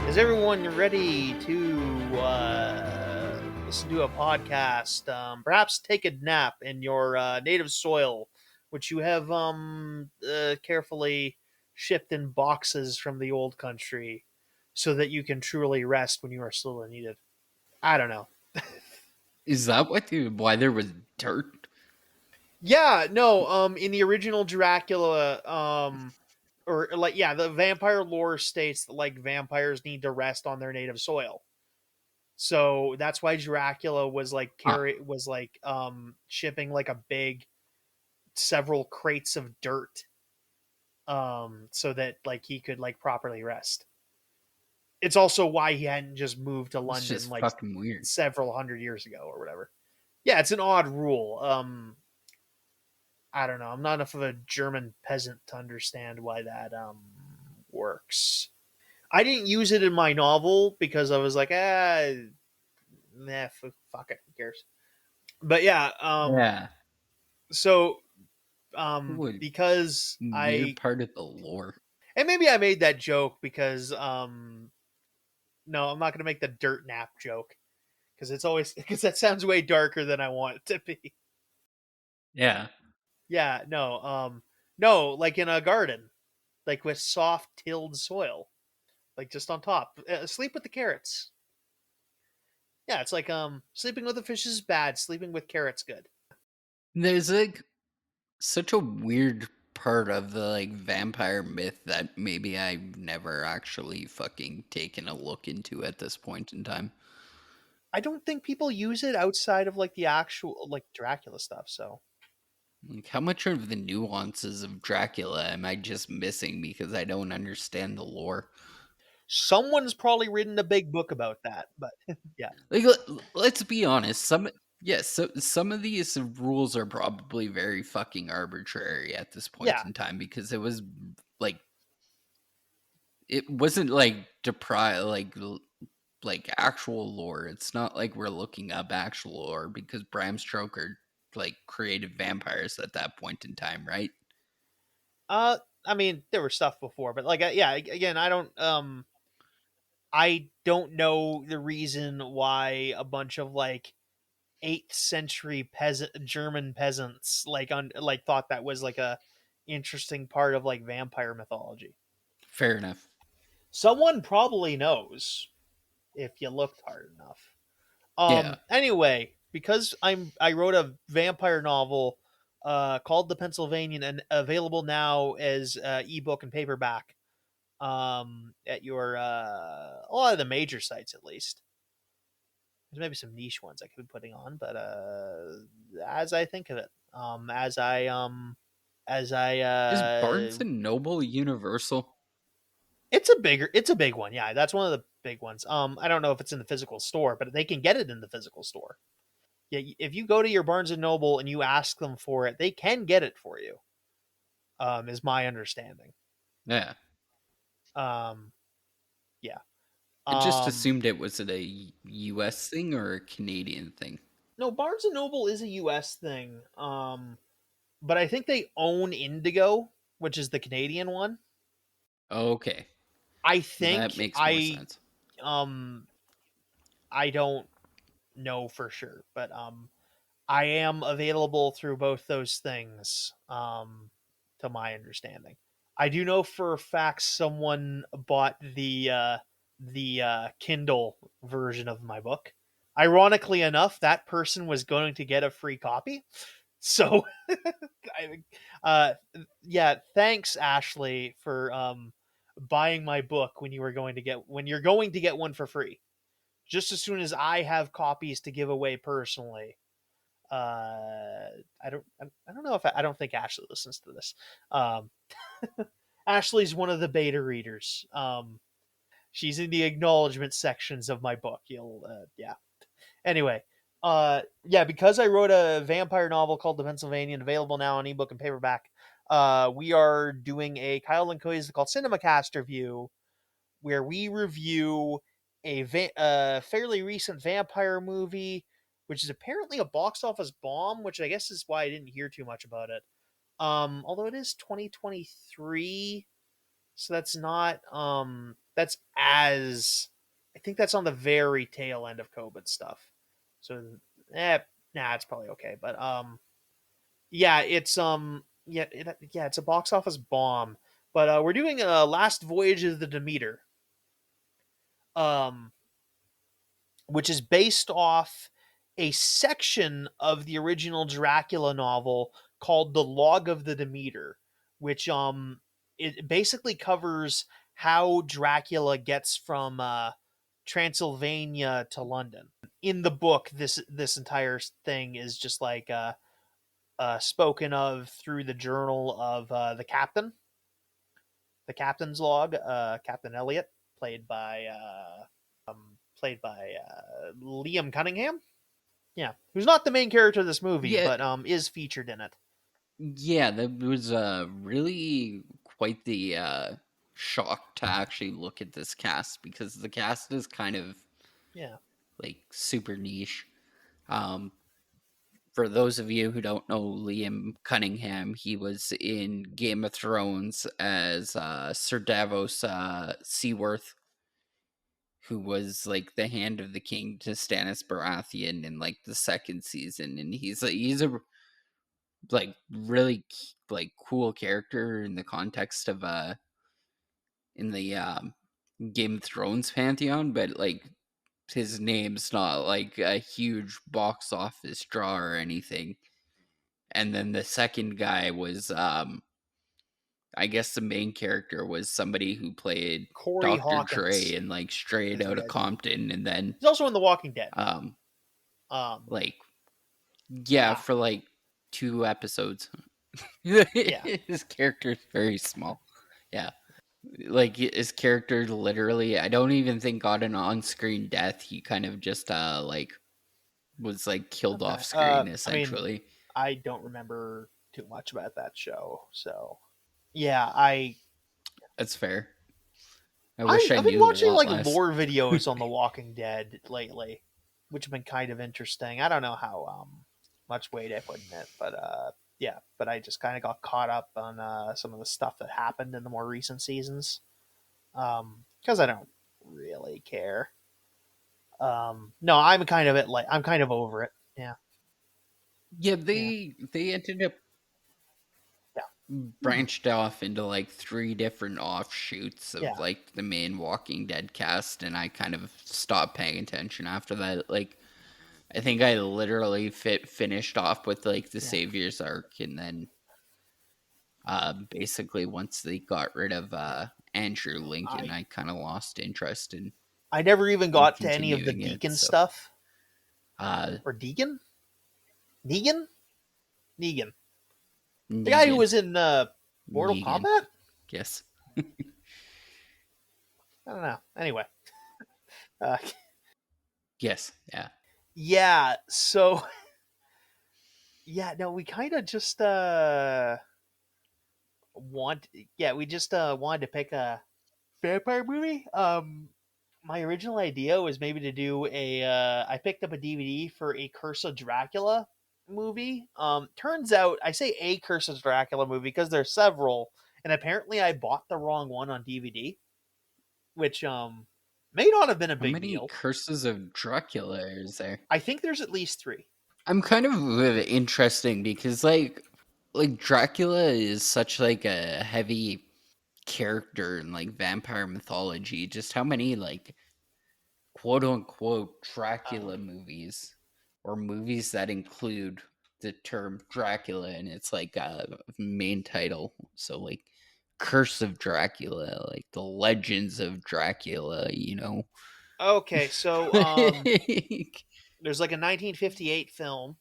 Is everyone ready to listen to a podcast? Perhaps take a nap in your native soil, which you have carefully shipped in boxes from the old country, so that you can truly rest when you are still needed. I don't know. Is that why there was dirt? Yeah, no. In the original Dracula, or like, yeah, the vampire lore states that like vampires need to rest on their native soil. So that's why Dracula was like Huh. shipping like a big several crates of dirt, so that like he could like properly rest. It's also why he hadn't just moved to It's London just like fucking weird. several hundred years ago or whatever. Yeah, it's an odd rule. I don't know. I'm not enough of a German peasant to understand why that works. I didn't use it in my novel because I was like, fuck it, who cares? But yeah, Yeah. so What because weird I part of the lore? and maybe I made that joke because no, I'm not going to make the dirt nap joke because it's always because that sounds way darker than I want it to be. Yeah. Yeah, no, like in a garden, like with soft tilled soil, like just on top. Sleep with the carrots. Yeah, it's like sleeping with the fish is bad, sleeping with carrots good. There's like such a weird part of the like vampire myth that maybe I've never actually fucking taken a look into at this point in time. I don't think people use it outside of like the actual like Dracula stuff, so Like how much of the nuances of Dracula am I just missing because I don't understand the lore? someone's probably written a big book about that, but yeah. Like, let's be honest. Some of these rules are probably very fucking arbitrary at this point Yeah, in time because like it wasn't like like actual lore. It's not like we're looking up actual lore because Bram Stoker like created vampires at that point in time, right? I mean, there was stuff before, but like, yeah, again, I don't know the reason why a bunch of like 8th century peasant German peasants like thought that was like a interesting part of like vampire mythology. Fair enough. Someone probably knows if you looked hard enough. Yeah. Anyway, because I wrote a vampire novel called The Pennsylvanian and available now as ebook and paperback at your a lot of the major sites at least. There's maybe some niche ones I could be putting on, but as I think of it, as I Is Barnes and Noble universal? it's a big one. Yeah, that's one of the big ones. I don't know if it's in the physical store, but they can get it in the physical store. Yeah, if you go to your Barnes and Noble and you ask them for it, they can get it for you. Is my understanding. Yeah. Um, yeah. I just Um, assumed it was a US thing or a Canadian thing. no, Barnes and Noble is a U.S. thing. But I think they own Indigo, which is the Canadian one. Okay. I That think makes more sense. um I don't know for sure, but I am available through both those things. To my understanding, I do know for a fact someone bought the Kindle version of my book. Ironically enough, that person was going to get a free copy. So, I, uh, yeah, thanks Ashley for buying my book when you're going to get one for free. Just as soon as I have copies to give away personally, I don't know if I don't think Ashley listens to this. Um, Ashley's one of the beta readers. She's in the acknowledgement sections of my book. You'll yeah. Anyway, yeah, because I wrote a vampire novel called The Pennsylvanian, available now on ebook and paperback. We are doing a Kyle and Cody's called CinemaCast review, where we review a fairly recent vampire movie, which is apparently a box office bomb, which I guess is why I didn't hear too much about it. Although it is 2023, So that's not that's as I think that's on the very tail end of COVID stuff. So nah, it's probably okay. But yeah, it's a box office bomb. But we're doing a last voyage of the Demeter, um, which is based off a section of the original Dracula novel called The Log of the Demeter, which it basically covers how Dracula gets from Transylvania to London. In the book, this entire thing is just like spoken of through the journal of the captain's log, Captain Elliot, played by Liam Cunningham. Yeah, who's not the main character of this movie, Yeah, but is featured in it. yeah, that was really quite the shock to actually look at this cast because the cast is kind of Yeah, like super niche. Um, for those of you who don't know Liam Cunningham, he was in Game of Thrones as Sir Davos Seaworth, who was like the hand of the king to Stannis Baratheon in like the second season, and he's a like really like cool character in the context of in the Game of Thrones pantheon, but like his name's not like a huge box office draw or anything. And then the second guy was I guess the main character was somebody who played Corey Dr. Dre Hawkins and like Straight is the Outta guy's name. Compton, and then He's also in The Walking Dead. um Um, like yeah, ah, for like 2 episodes. yeah, His character is very small. Yeah. Like his character literally I don't even think got an on-screen death. He kind of just like was like killed off okay. screen I mean, essentially. I don't remember too much about that show, so yeah, That's fair. I wish I I've been knew a watching lot like less. lore videos on The Walking Dead lately, which have been kind of interesting. I don't know how much weight I put in it, but yeah, but I just kind of got caught up on some of the stuff that happened in the more recent seasons. Because I don't really care. No, I'm kind of I'm kind of over it. Yeah, Yeah, yeah, they ended up yeah, hmm, branched off into like 3 different offshoots of yeah, like the main Walking Dead cast, and I kind of stopped paying attention after that. Like I think I literally finished off with like the yeah. Savior's arc, and then basically once they got rid of Yeah. Andrew Lincoln, I I kind of lost interest I never even in got to any of the continuing it. Deacon So stuff uh or Deacon, Negan, Negan, the guy who Negan, was in Mortal Negan, Kombat. yes, I don't know. Anyway, uh, yes, yeah. yeah. So yeah, no, we kind of just want yeah, we just wanted to pick a vampire movie. My original idea was maybe to do a I picked up a DVD for a Curse of Dracula movie. Turns out I say a Curse of Dracula movie because there's several, and apparently I bought the wrong one on DVD, which may not have been a How big many deal. curses of Dracula is there? I think there's at least three. I'm kind of interesting because like Dracula is such like a heavy character in like vampire mythology. Just how many like quote unquote Um, Dracula movies or movies that include the term Dracula and it's like a main title. So like Curse of Dracula, like the Legends of Dracula, you know. okay, so there's like a 1958 film.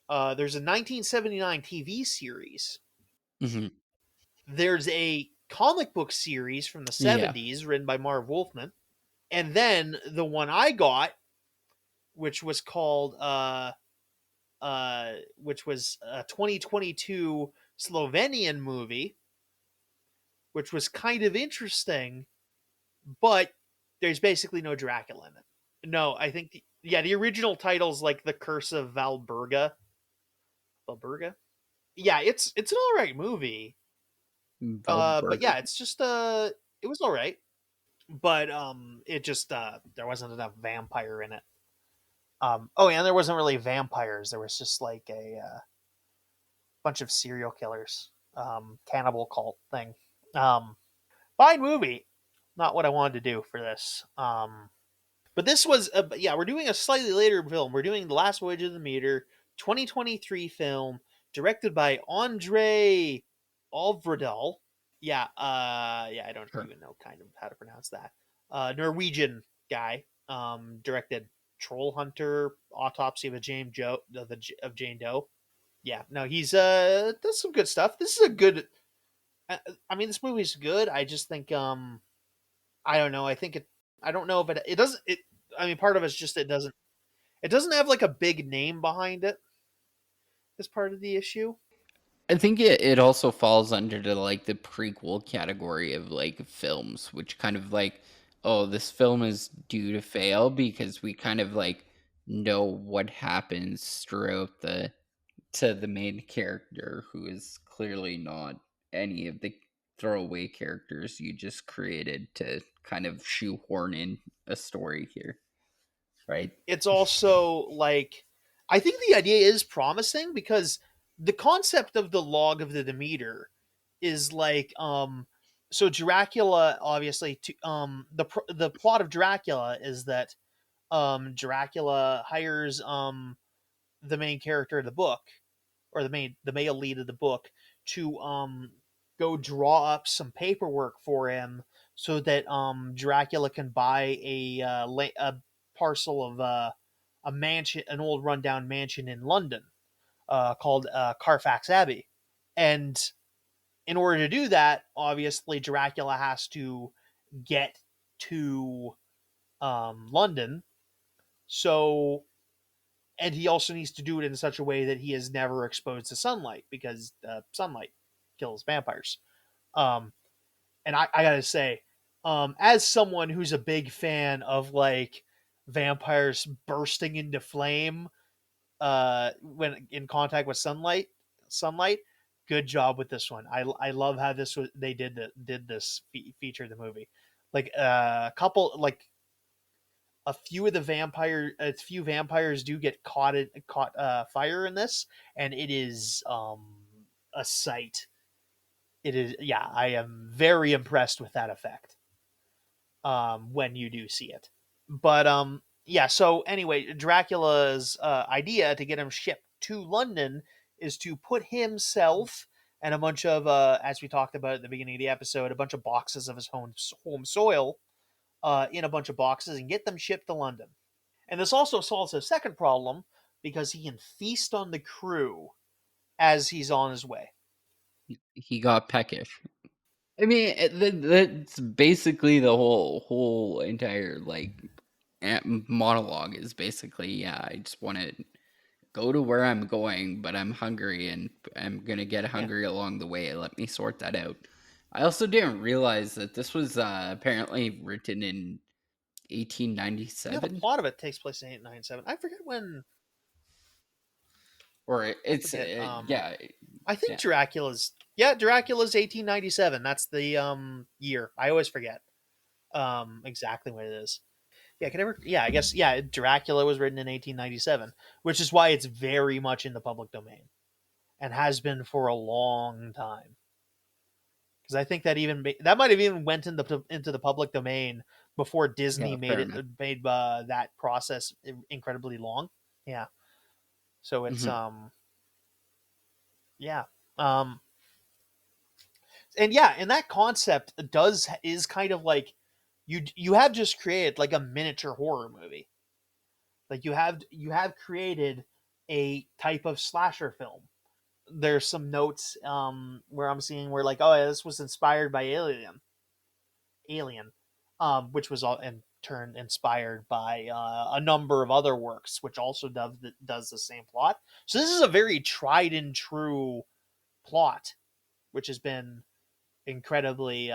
There's a 1979 TV series. Mhm. There's a comic book series from the Yeah. 70s written by Marv Wolfman. And then the one I got, which was called which was a 2022 Slovenian movie, which was kind of interesting, but there's basically no Dracula in it. No, I think yeah, the original title's like The Curse of Valburga. Valburga? Yeah, it's an all right movie. But yeah, Velberg. it's just it was all right, but it just there wasn't enough vampire in it. Oh, and there wasn't really vampires. There was just like a bunch of serial killers, cannibal cult thing. Fine movie, not what I wanted to do for this. But this was, yeah, we're doing a slightly later film. We're doing The Last Voyage of the Demeter, 2023 film, directed by Andre Alvredal. Yeah, I don't Sure. even know kind of how to pronounce that. Norwegian guy, directed Troll Hunter, Autopsy of a Jane Joe of Jane Doe. Yeah, no, he's does some good stuff. This is a good. I mean, this movie's good. I just think I don't know. I think it. I don't know if it doesn't. It. I mean, part of it's just it doesn't have like a big name behind it. Is part of the issue. I think it also falls under the like the prequel category of like films, which kind of like, oh, this film is due to fail because we kind of like know what happens throughout the to the main character who is clearly not any of the throwaway characters you just created to kind of shoehorn in a story here, right? It's also like I think the idea is promising because the concept of the log of the Demeter is like so Dracula obviously to the plot of Dracula is that Dracula hires the main character of the book or the male lead of the book to go draw up some paperwork for him so that Dracula can buy a parcel of a mansion, an old rundown mansion in London called Carfax Abbey. And in order to do that, obviously Dracula has to get to London. So and he also needs to do it in such a way that he is never exposed to sunlight because sunlight kills vampires. Um, and I gotta say, as someone who's a big fan of like vampires bursting into flame when in contact with sunlight, good job with this one. I love how this was they did this feature of the movie. Like a couple like a few vampires do get caught fire in this, and it is a sight. It is, yeah, I am very impressed with that effect when you do see it. But yeah, so anyway, Dracula's idea to get him shipped to London is to put himself and a bunch of as we talked about at the beginning of the episode, a bunch of boxes of his home soil in a bunch of boxes and get them shipped to London. And this also solves a second problem because he can feast on the crew as he's on his way. He got peckish. I mean, that's basically the whole entire like monologue is basically, yeah, I just want to go to where I'm going, but I'm hungry and I'm gonna get Yeah. hungry along the way. Let me sort that out. I also didn't realize that this was apparently written in Yeah, the 1897, plot of it takes place in 897. I forget when. or I it's forget. yeah, I think yeah. Dracula's 1897. That's the year. I always forget exactly what it is. Yeah, I can never. Yeah, I guess. Yeah, Dracula was written in 1897, which is why it's very much in the public domain and has been for a long time. Because I think that that might have even went into the public domain before Disney Yeah, fair enough. made that process incredibly long. Yeah, so it's Hmm. yeah um and yeah, and that concept does is kind of like you have just created like a miniature horror movie. Like you have created a type of slasher film. There's some notes where I'm seeing where like, oh yeah, this was inspired by Alien, which was all in turn inspired by a number of other works, which also does the same plot. So this is a very tried and true plot, which has been incredibly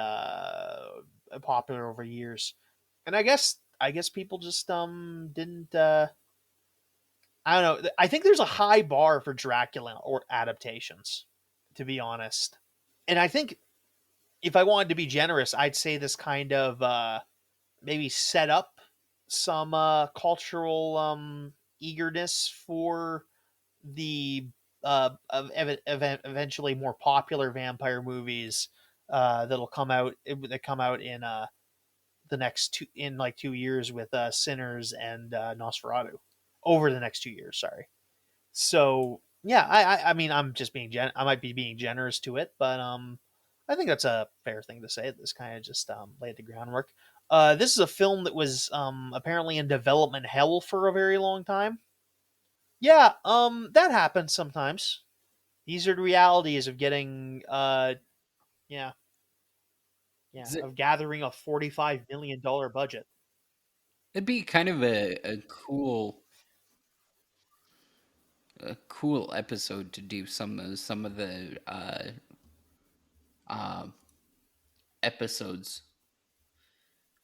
popular over years. And I guess people just didn't. I don't know. I think there's a high bar for Dracula or adaptations, to be honest. And I think if I wanted to be generous, I'd say this kind of maybe set up some cultural eagerness for the eventually more popular vampire movies that'll come out that come out in the next two in like 2 years with Sinners and Nosferatu over the next 2 years. Sorry. So yeah, I mean I'm just being I might be being generous to it, but I think that's a fair thing to say. This kind of just laid the groundwork. This is a film that was apparently in development hell for a very long time. Yeah, that happens sometimes. These are the realities of getting yeah, yeah, Is it, of gathering a $45 million budget. it'd be kind of a cool episode to do some of the uh, episodes,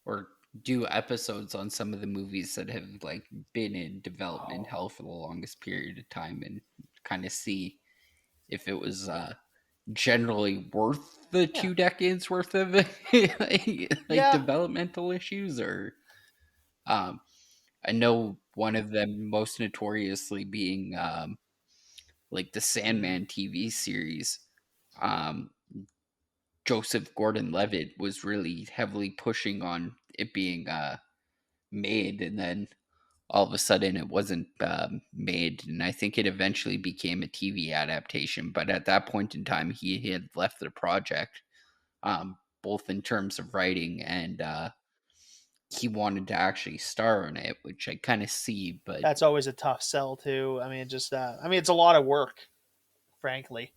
or do episodes on some of the movies that have like been in development Oh, hell for the longest period of time, and kind of see if it was generally worth the yeah, 2 decades worth of like yeah, developmental issues. Or um I know one of them most notoriously being like the mm, Sandman TV series. um Joseph Gordon-Levitt was really heavily pushing on it being made, and then all of a sudden it wasn't made, and I think it eventually became a TV adaptation. But at that point in time, he had left the project, both in terms of writing and he wanted to actually star in it, which I kind of see. But that's always a tough sell too. I mean, just I mean, it's a lot of work, frankly.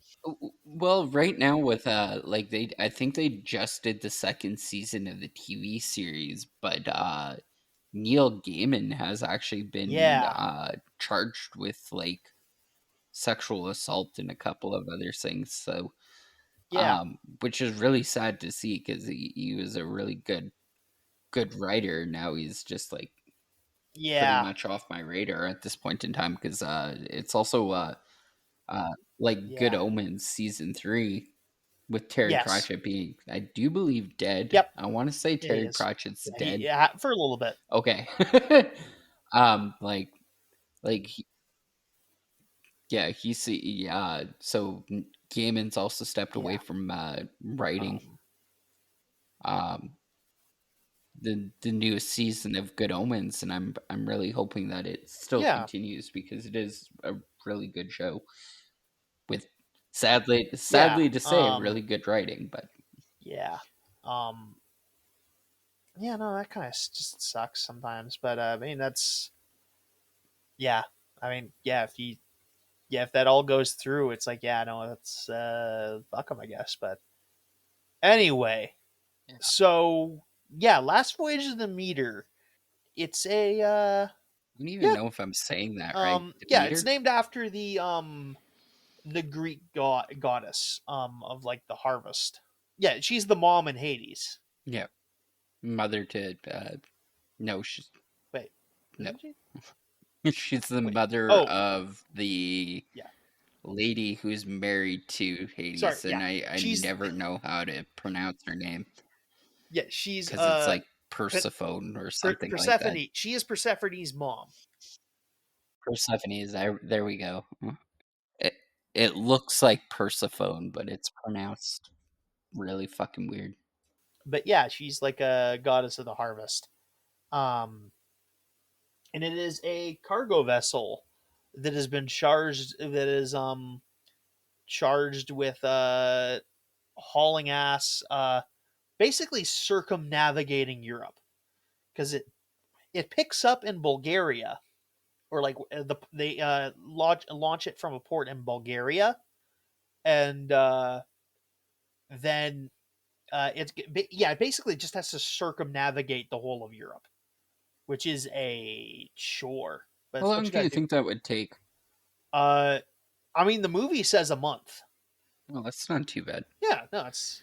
well, right now with like I think they just did the second season of the TV series, but Neil Gaiman has actually been Yeah, charged with like sexual assault and a couple of other things. So yeah, which is really sad to see, because he was a really good writer. Now he's just like pretty yeah, much off my radar at this point in time, because it's also uh like Good yeah. Omens season 3 with Terry Yes. Pratchett being, I do believe, dead. Yep. I want to say Yeah, he Terry is. Pratchett's Yeah, he dead. yeah, for a little bit. Okay. Like yeah, yeah. So Gaiman's also stepped away Yeah. from writing Um. um the newest season of Good Omens, and I'm really hoping that it still Yeah. continues, because it is a really good show with, Yeah. sadly to say, really good writing. But Yeah. Um. Yeah. No, that kind of just sucks sometimes. But I mean, that's yeah. I mean, yeah. If that all goes through, it's like yeah, no, that's fuck 'em, I guess. But anyway, yeah, so yeah, Last Voyage of the Meter. It's a I don't even yeah. know if I'm saying that right. Yeah, it's Demeter? named after the Greek goddess of like the harvest. Yeah, she's the mom in Hades. Yeah. Mother to no, she's Wait, no. isn't she? She's the Wait. mother Oh, of the yeah. lady who's married to Sorry. Hades, Yeah, and I she's never know how to pronounce her name, yeah she's because it's like Persephone or something like that. Persephone. She is Persephone's mom. Persephone is there. We go. It it looks like Persephone, but it's pronounced really fucking weird. But yeah, she's like a goddess of the harvest. Um, and it is a cargo vessel that has been charged. That is charged with hauling ass. Basically circumnavigating Europe because it picks up in Bulgaria or like they launch it from a port in Bulgaria and then it basically just has to circumnavigate the whole of Europe, which is a chore, but How it's what long you do got to you do. think that would take? Uh, I mean the movie says a month. Well, that's not too bad. Yeah, no, it's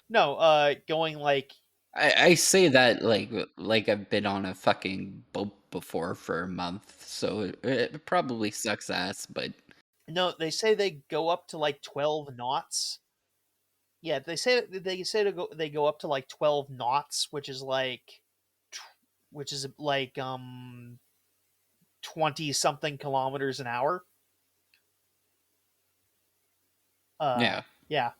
no going like I say that like I've been on a fucking boat before for a month, so it probably sucks ass. But no, they say they go up to like 12 knots. Yeah, they say they go up to like 12 knots, which is like 20 something kilometers an hour. Yeah. Yeah.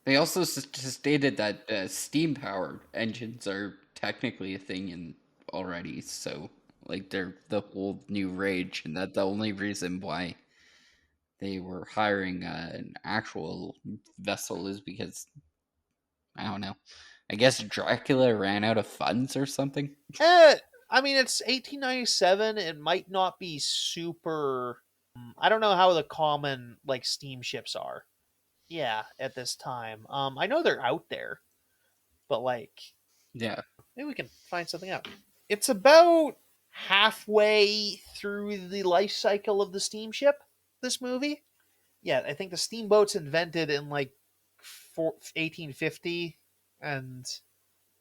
They also stated that steam powered engines are technically a thing in already, so like they're the whole new rage, and that the only reason why they were hiring an actual vessel is because I don't know. I guess Dracula ran out of funds or something. eh, I mean, it's 1897. It might not be super. I don't know how the common like steamships are. Yeah, at this time. I know they're out there, but like Yeah. maybe we can find something out. It's about halfway through the life cycle of the steamship. This movie. Yeah, I think the steamboat's invented in like 1850, and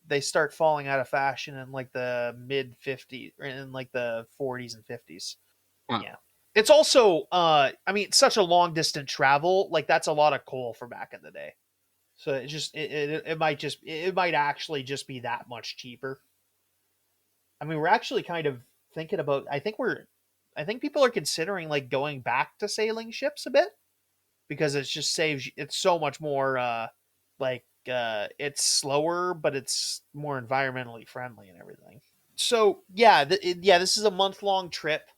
they start falling out of fashion in like the mid 50s, or in like the 40s and 50s. Huh. Yeah. It's also I mean, such a long distance travel, like that's a lot of coal for back in the day. So it might actually just be that much cheaper. I mean, we're actually kind of thinking about I think people are considering like going back to sailing ships a bit, because it's just saves it's so much more it's slower, but it's more environmentally friendly and everything. So yeah, yeah, this is a month long trip,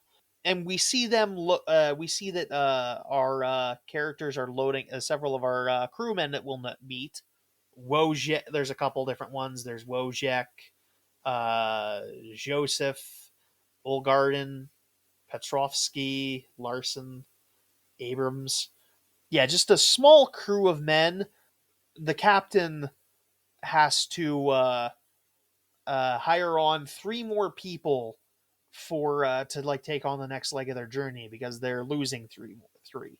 and we see them look. We see that our characters are loading several of our crewmen that we'll meet. Wojek, there's a couple different ones. There's Wojek, uh, Joseph, Olgarden, Petrovsky, Larson, Abrams. Yeah, just a small crew of men. The captain has to hire on three more people for to like take on the next leg of their journey, because they're losing three.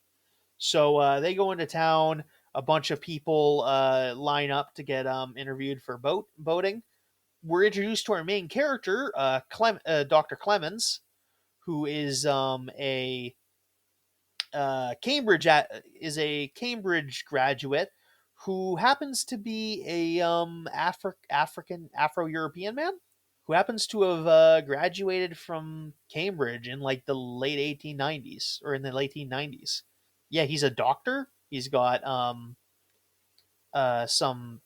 So they go into town. A bunch of people line up to get interviewed for boating. We're introduced to our main character, Dr. Clemens, who is a Cambridge graduate who happens to be a African Afro European man who happens to have graduated from Cambridge in like the late 1890s or in the late 1890s. Yeah, he's a doctor. He's got some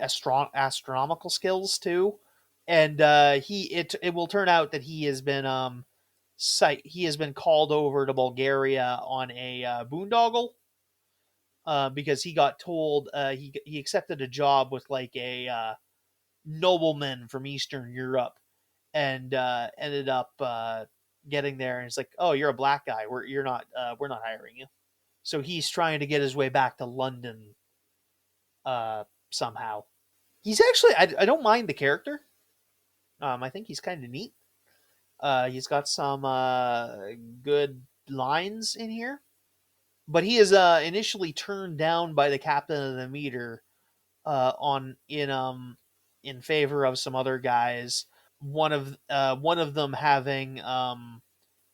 astronomical skills too, and it will turn out that he has been called over to Bulgaria on a boondoggle, because he got told he accepted a job with like a nobleman from Eastern Europe, and ended up getting there, and it's like, oh, you're a black guy, we're not hiring you. So he's trying to get his way back to London somehow. He's actually I don't mind the character. I think he's kind of neat. He's got some good lines in here, but he is initially turned down by the captain of the meter on in favor of some other guys. One of them having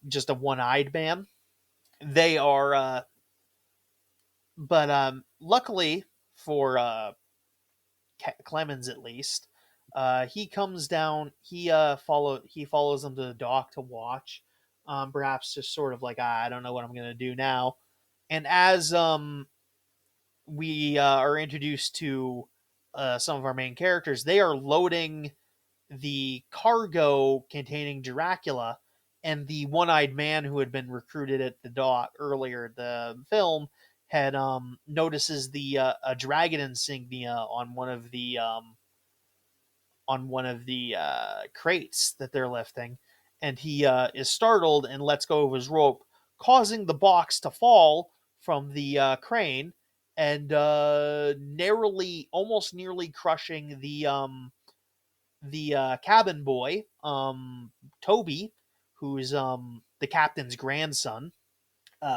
just a one-eyed man. They are, but luckily for Clemens, at least, he comes down. He follows them to the dock to watch. Perhaps just sort of like, I don't know what I'm gonna do now. And as we are introduced to some of our main characters, they are loading the cargo containing Dracula, and the one-eyed man who had been recruited at the dock earlier in the film had notices the a dragon insignia on one of the crates that they're lifting, and he is startled and lets go of his rope, causing the box to fall from the crane, and almost nearly crushing the cabin boy, Toby, who's the captain's grandson,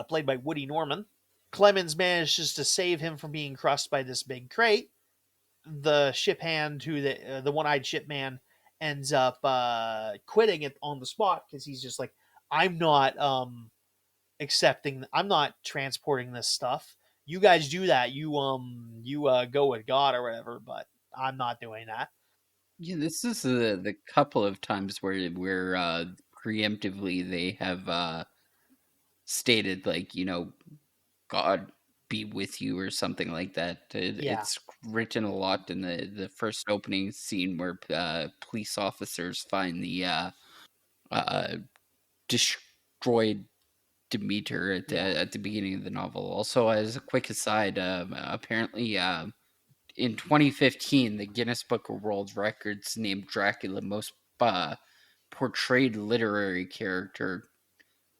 played by Woody Norman. Clemens manages to save him from being crushed by this big crate. The ship hand, who the one-eyed ship man, ends up quitting it on the spot, because he's just like, I'm not transporting this stuff. you guys do that. You go with God or whatever, but I'm not doing that. Yeah, this is the couple of times where preemptively they have stated, like, God be with you or something like that. Yeah, It's written a lot in the first opening scene where police officers find the uh, destroyed Demeter yeah. at the beginning of the novel. Also, as a quick aside, apparently in 2015, the Guinness Book of World Records named Dracula most portrayed literary character,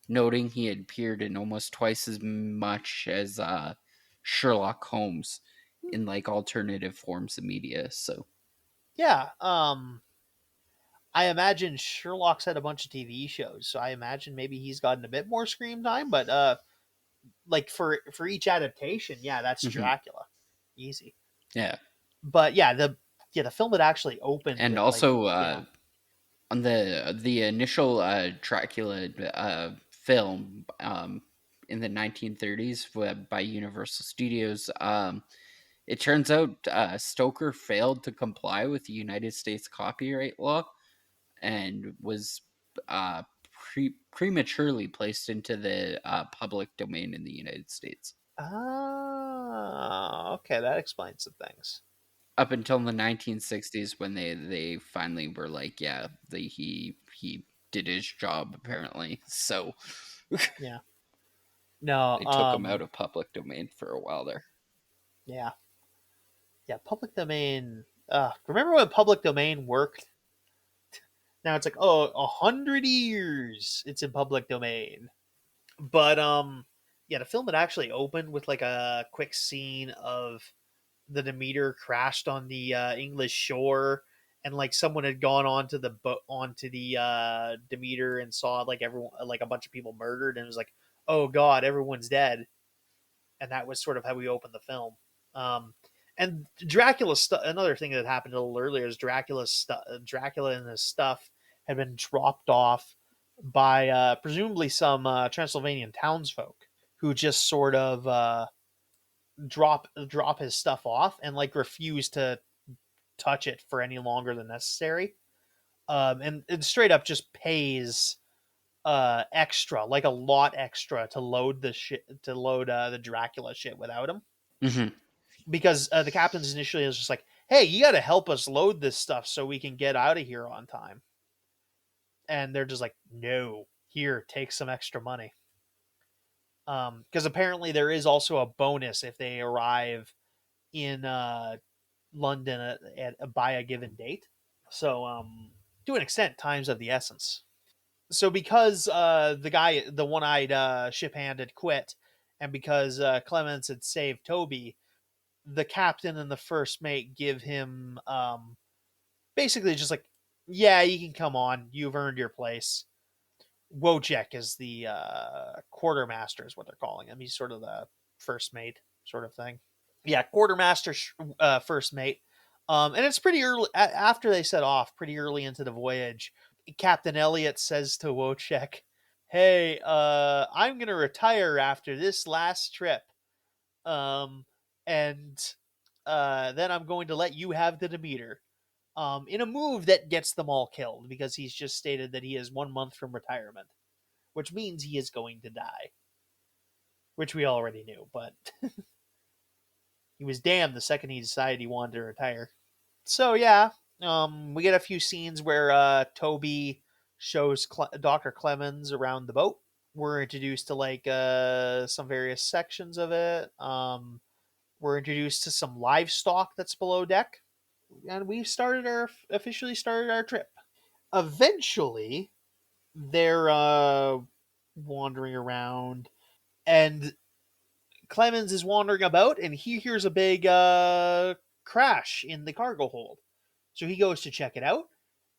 noting he had appeared in almost twice as much as Sherlock Holmes in like alternative forms of media. So, Yeah. I imagine Sherlock's had a bunch of TV shows, so I imagine maybe he's gotten a bit more screen time. But like for each adaptation, yeah, that's mhm, Dracula, easy. yeah, But yeah, the film had actually opened and with like also yeah. on the initial Dracula film in the 1930s by Universal Studios. It turns out Stoker failed to comply with the United States copyright law and was uh, prematurely placed into the public domain in the United States. Ah, okay, that explains some things. Up until the 1960s, when they finally were like, yeah, he did his job apparently, so Yeah. No, they took him out of public domain for a while there. yeah. Yeah, public domain. Remember when public domain worked? Now it's like, oh, 100 years it's in public domain. But yeah, the film had actually opened with like a quick scene of the Demeter crashed on the English shore, and like someone had gone onto the boat onto the Demeter and saw like everyone, like a bunch of people murdered, and it was like, oh god, everyone's dead. And that was sort of how we opened the film. Um, and Dracula another thing that happened a little earlier is Dracula and his stuff had been dropped off by presumably some Transylvanian townsfolk who just sort of drop his stuff off and like refuse to touch it for any longer than necessary. And it straight up just pays extra, like a lot extra to load the shit to load the Dracula shit without him. Hmm. Because the captain's initially was just like, "Hey, you got to help us load this stuff so we can get out of here on time." And they're just like, "No, here, take some extra money." Because apparently there is also a bonus if they arrive in London by a given date. So, to an extent, time's of the essence. So, because the one-eyed ship hand had quit, and because Clemens had saved Toby, the captain and the first mate give him basically just like, yeah, you can come on. You've earned your place. Wojciech is the quartermaster, is what they're calling him. He's sort of the first mate, sort of thing. Yeah, quartermaster, first mate. And it's pretty early after they set off, pretty early into the voyage. Captain Elliot says to Wojciech, "Hey, I'm gonna retire after this last trip, um, and then I'm going to let you have the Demeter." In a move that gets them all killed because he's just stated that he is 1 month from retirement, which means he is going to die, which we already knew, but he was damned the second he decided he wanted to retire. So yeah, we get a few scenes where Toby shows Dr. Clemens around the boat. We're introduced to like some various sections of it. We're introduced to some livestock that's below deck, and we started our officially started our trip. Eventually, they're wandering around, and Clemens is wandering about, and he hears a big crash in the cargo hold. So he goes to check it out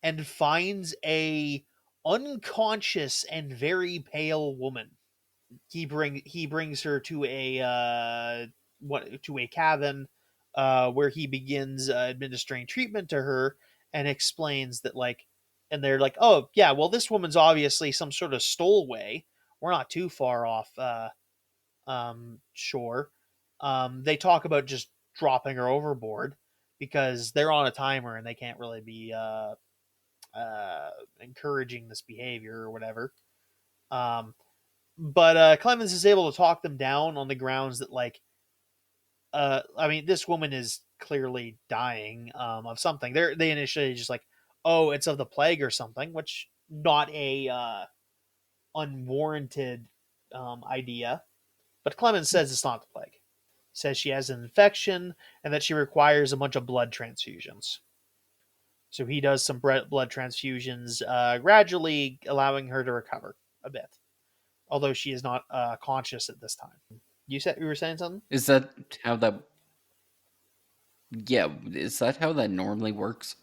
and finds a unconscious and very pale woman. He brings her to a to a cabin where he begins administering treatment to her and explains that like, and they're like, oh yeah, well this woman's obviously some sort of stowaway. We're not too far off shore. They talk about just dropping her overboard because they're on a timer and they can't really be encouraging this behavior or whatever. Um, but Clemens is able to talk them down on the grounds that, like, I mean, this woman is clearly dying of something. They initially just like, oh, it's of the plague or something, which not a unwarranted idea. But Clemens says it's not the plague. Says she has an infection and that she requires a bunch of blood transfusions. So he does some blood transfusions, gradually allowing her to recover a bit, although she is not conscious at this time. You said you were saying something? Is that how that? Yeah, is that how that normally works?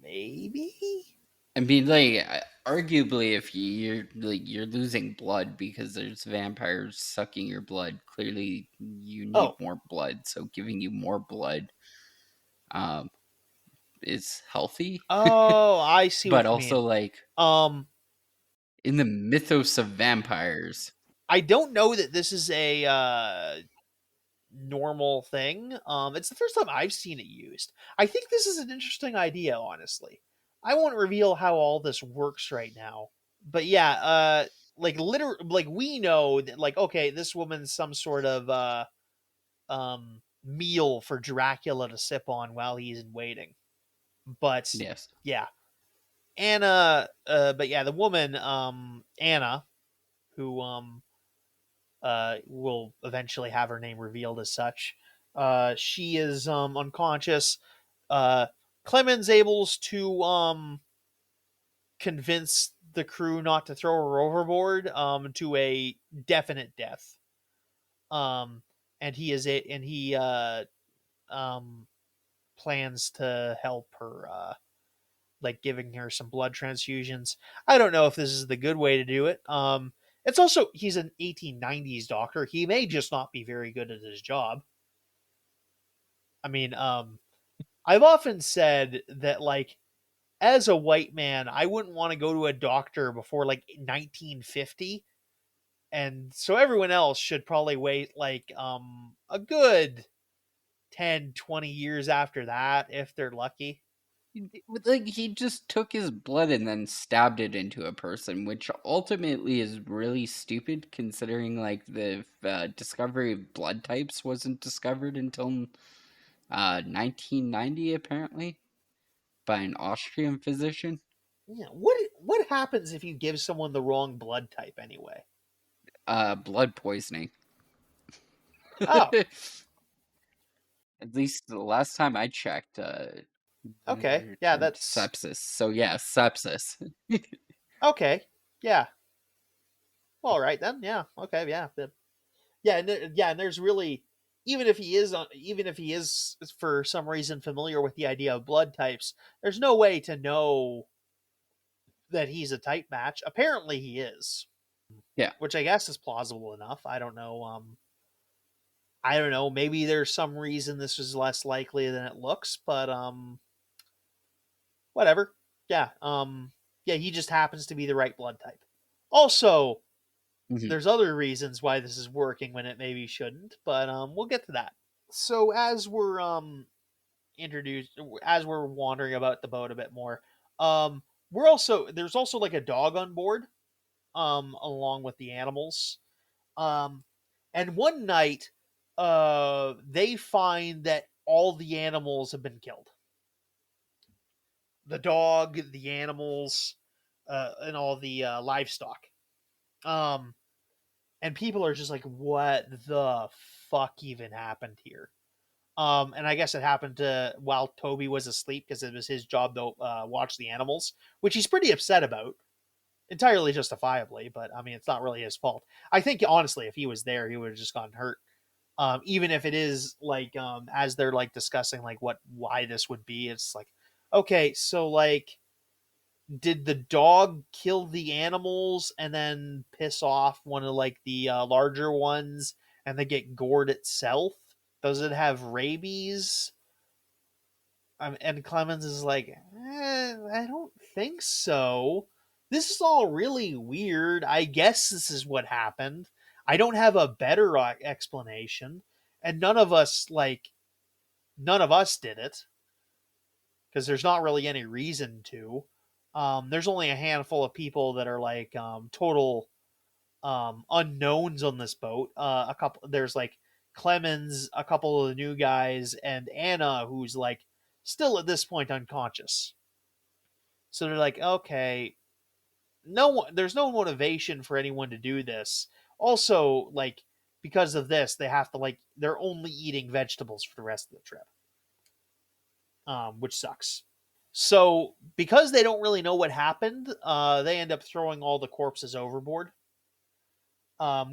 Maybe. I mean, like, arguably, if you're losing blood because there's vampires sucking your blood, clearly you need Oh, more blood. So giving you more blood, um, is healthy, oh, I see but what you also mean. like Um, in the mythos of vampires. I don't know that this is a normal thing. It's the first time I've seen it used. I think this is an interesting idea, honestly. I won't reveal how all this works right now, but yeah, like literally, like we know that, like, okay, this woman's some sort of meal for Dracula to sip on while he's in waiting. But Yes. yeah, but yeah, the woman, Anna, who will eventually have her name revealed as such. She is unconscious. Uh, Clemens able to convince the crew not to throw her overboard to a definite death. Um, and he um, plans to help her, like giving her some blood transfusions. I don't know if this is the good way to do it. It's also, he's an 1890s doctor. He may just not be very good at his job. I mean, I've often said that, like, as a white man, I wouldn't want to go to a doctor before like 1950, and so everyone else should probably wait like a good 10, 20 years after that if they're lucky. Like he just took his blood and then stabbed it into a person, which ultimately is really stupid considering like the discovery of blood types wasn't discovered until 1990 apparently by an Austrian physician. Yeah, what happens if you give someone the wrong blood type anyway? Blood poisoning. Oh, At least the last time I checked, okay. Yeah, termed that's sepsis. So yeah, sepsis. okay. Yeah. Well, all right then. Yeah. Okay. Yeah. Yeah. Yeah. And there's really, even if he is for some reason familiar with the idea of blood types, there's no way to know that he's a type match. Apparently, he is, Yeah. which I guess is plausible enough. I don't know. I don't know. Maybe there's some reason this is less likely than it looks, but whatever. Yeah. Yeah. He just happens to be the right blood type. Also, Mhm. there's other reasons why this is working when it maybe shouldn't, but we'll get to that. So as we're introduced, as we're wandering about the boat a bit more, we're also there's also like a dog on board, along with the animals. Um, and one night, they find that all the animals have been killed. The dog, the animals, and all the livestock. Um, and people are just like, "What the fuck even happened here?" And I guess it happened while Toby was asleep because it was his job to watch the animals, which he's pretty upset about, entirely justifiably. But I mean, it's not really his fault. I think honestly, if he was there, he would have just gotten hurt. Even if it is like, as they're like discussing like why this would be, it's like, okay, so like, did the dog kill the animals and then piss off one of like the larger ones and they get gored itself? Does it have rabies? And Clemens is like, I don't think so. This is all really weird. I guess this is what happened. I don't have a better explanation, and none of us did it because there's not really any reason to. There's only a handful of people that are like total unknowns on this boat. A couple, there's like Clemens, a couple of the new guys, and Anna, who's like still at this point unconscious. So they're like, okay, no one, there's no motivation for anyone to do this. Also, like because of this, they have to like they're only eating vegetables for the rest of the trip, which sucks. So because they don't really know what happened, they end up throwing all the corpses overboard,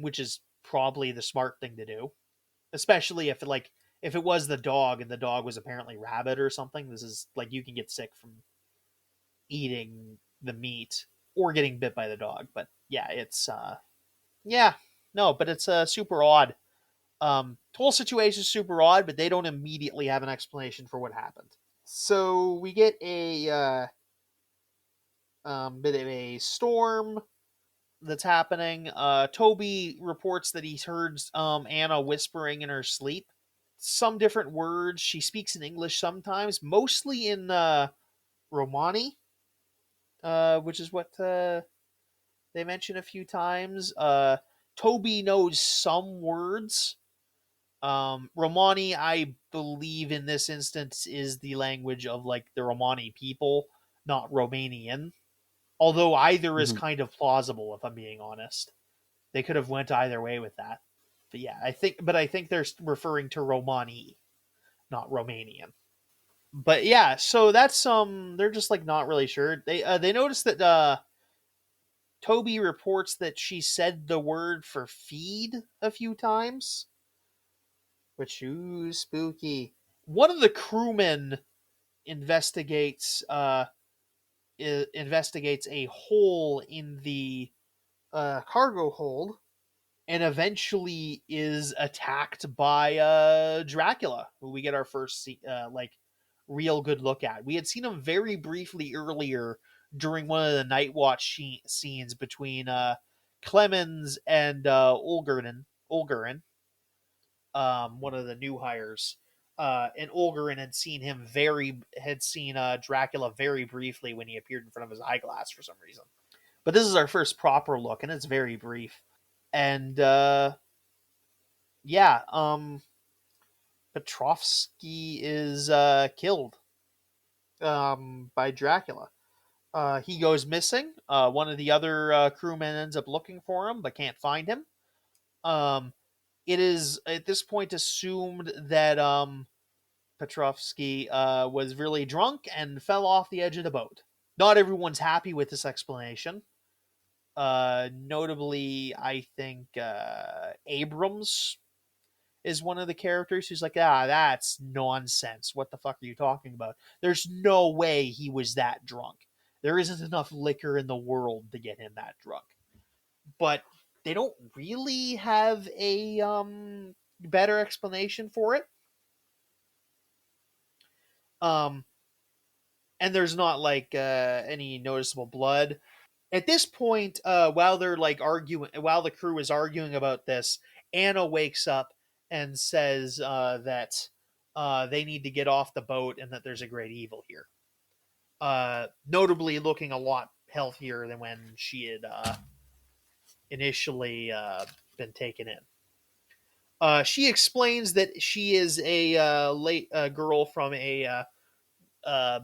which is probably the smart thing to do, especially if it was the dog and the dog was apparently rabid or something. This is like you can get sick from eating the meat or getting bit by the dog. But yeah, it's yeah, no, but it's super odd. Whole situation is super odd, but they don't immediately have an explanation for what happened. So we get a bit of a storm that's happening. Toby reports that he's heard Anna whispering in her sleep. Some different words. She speaks in English sometimes, mostly in Romani, which is what they mention a few times. Toby knows some words. Romani, I believe, in this instance, is the language of like the Romani people, not Romanian. Although either is Mhm. kind of plausible, if I'm being honest. They could have went either way with that. But yeah, I think they're referring to Romani, not Romanian. But yeah, so that's they're just like not really sure. They noticed that Toby reports that she said the word for feed a few times, which ooh spooky. One of the crewmen investigates investigates a hole in the cargo hold and eventually is attacked by Dracula, who we get our first like real good look at. We had seen him very briefly earlier during one of the night watch scenes between Clemens and Ulgerin, one of the new hires. And Ulgerin had seen Dracula very briefly when he appeared in front of his eyeglass for some reason. But this is our first proper look, and it's very brief. And yeah, Petrovsky is killed by Dracula. He goes missing. One of the other crewmen ends up looking for him, but can't find him. Um, it is at this point assumed that Petrovsky was really drunk and fell off the edge of the boat. Not everyone's happy with this explanation. Notably, I think Abrams is one of the characters who's like, that's nonsense. What the fuck are you talking about? There's no way he was that drunk. There isn't enough liquor in the world to get him that drunk. But they don't really have a better explanation for it. Um, and there's not like any noticeable blood. At this point, while they're like arguing, while the crew is arguing about this, Anna wakes up and says that they need to get off the boat and that there's a great evil here. Notably, looking a lot healthier than when she had initially been taken in. She explains that she is a late girl from a uh,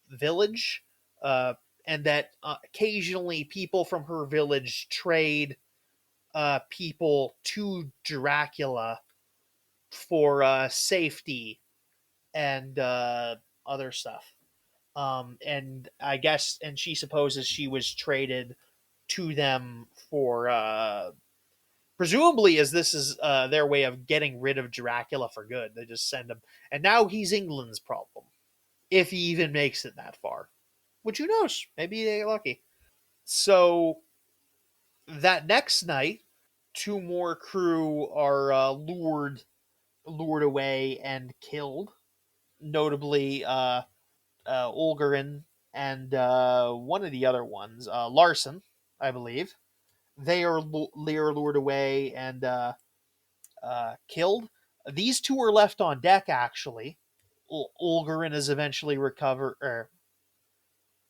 village, uh, and that occasionally people from her village trade people to Dracula for safety and other stuff. And I guess, and she supposes she was traded to them for presumably as this is their way of getting rid of Dracula for good. They just send him, and now he's England's problem if he even makes it that far. Which who knows? Maybe they get lucky. So that next night, two more crew are lured away and killed. Notably, Olgarin. and one of the other ones, Larson, I believe. They are lured away and killed. These two are left on deck. Actually, Olgarin is eventually recovered. Or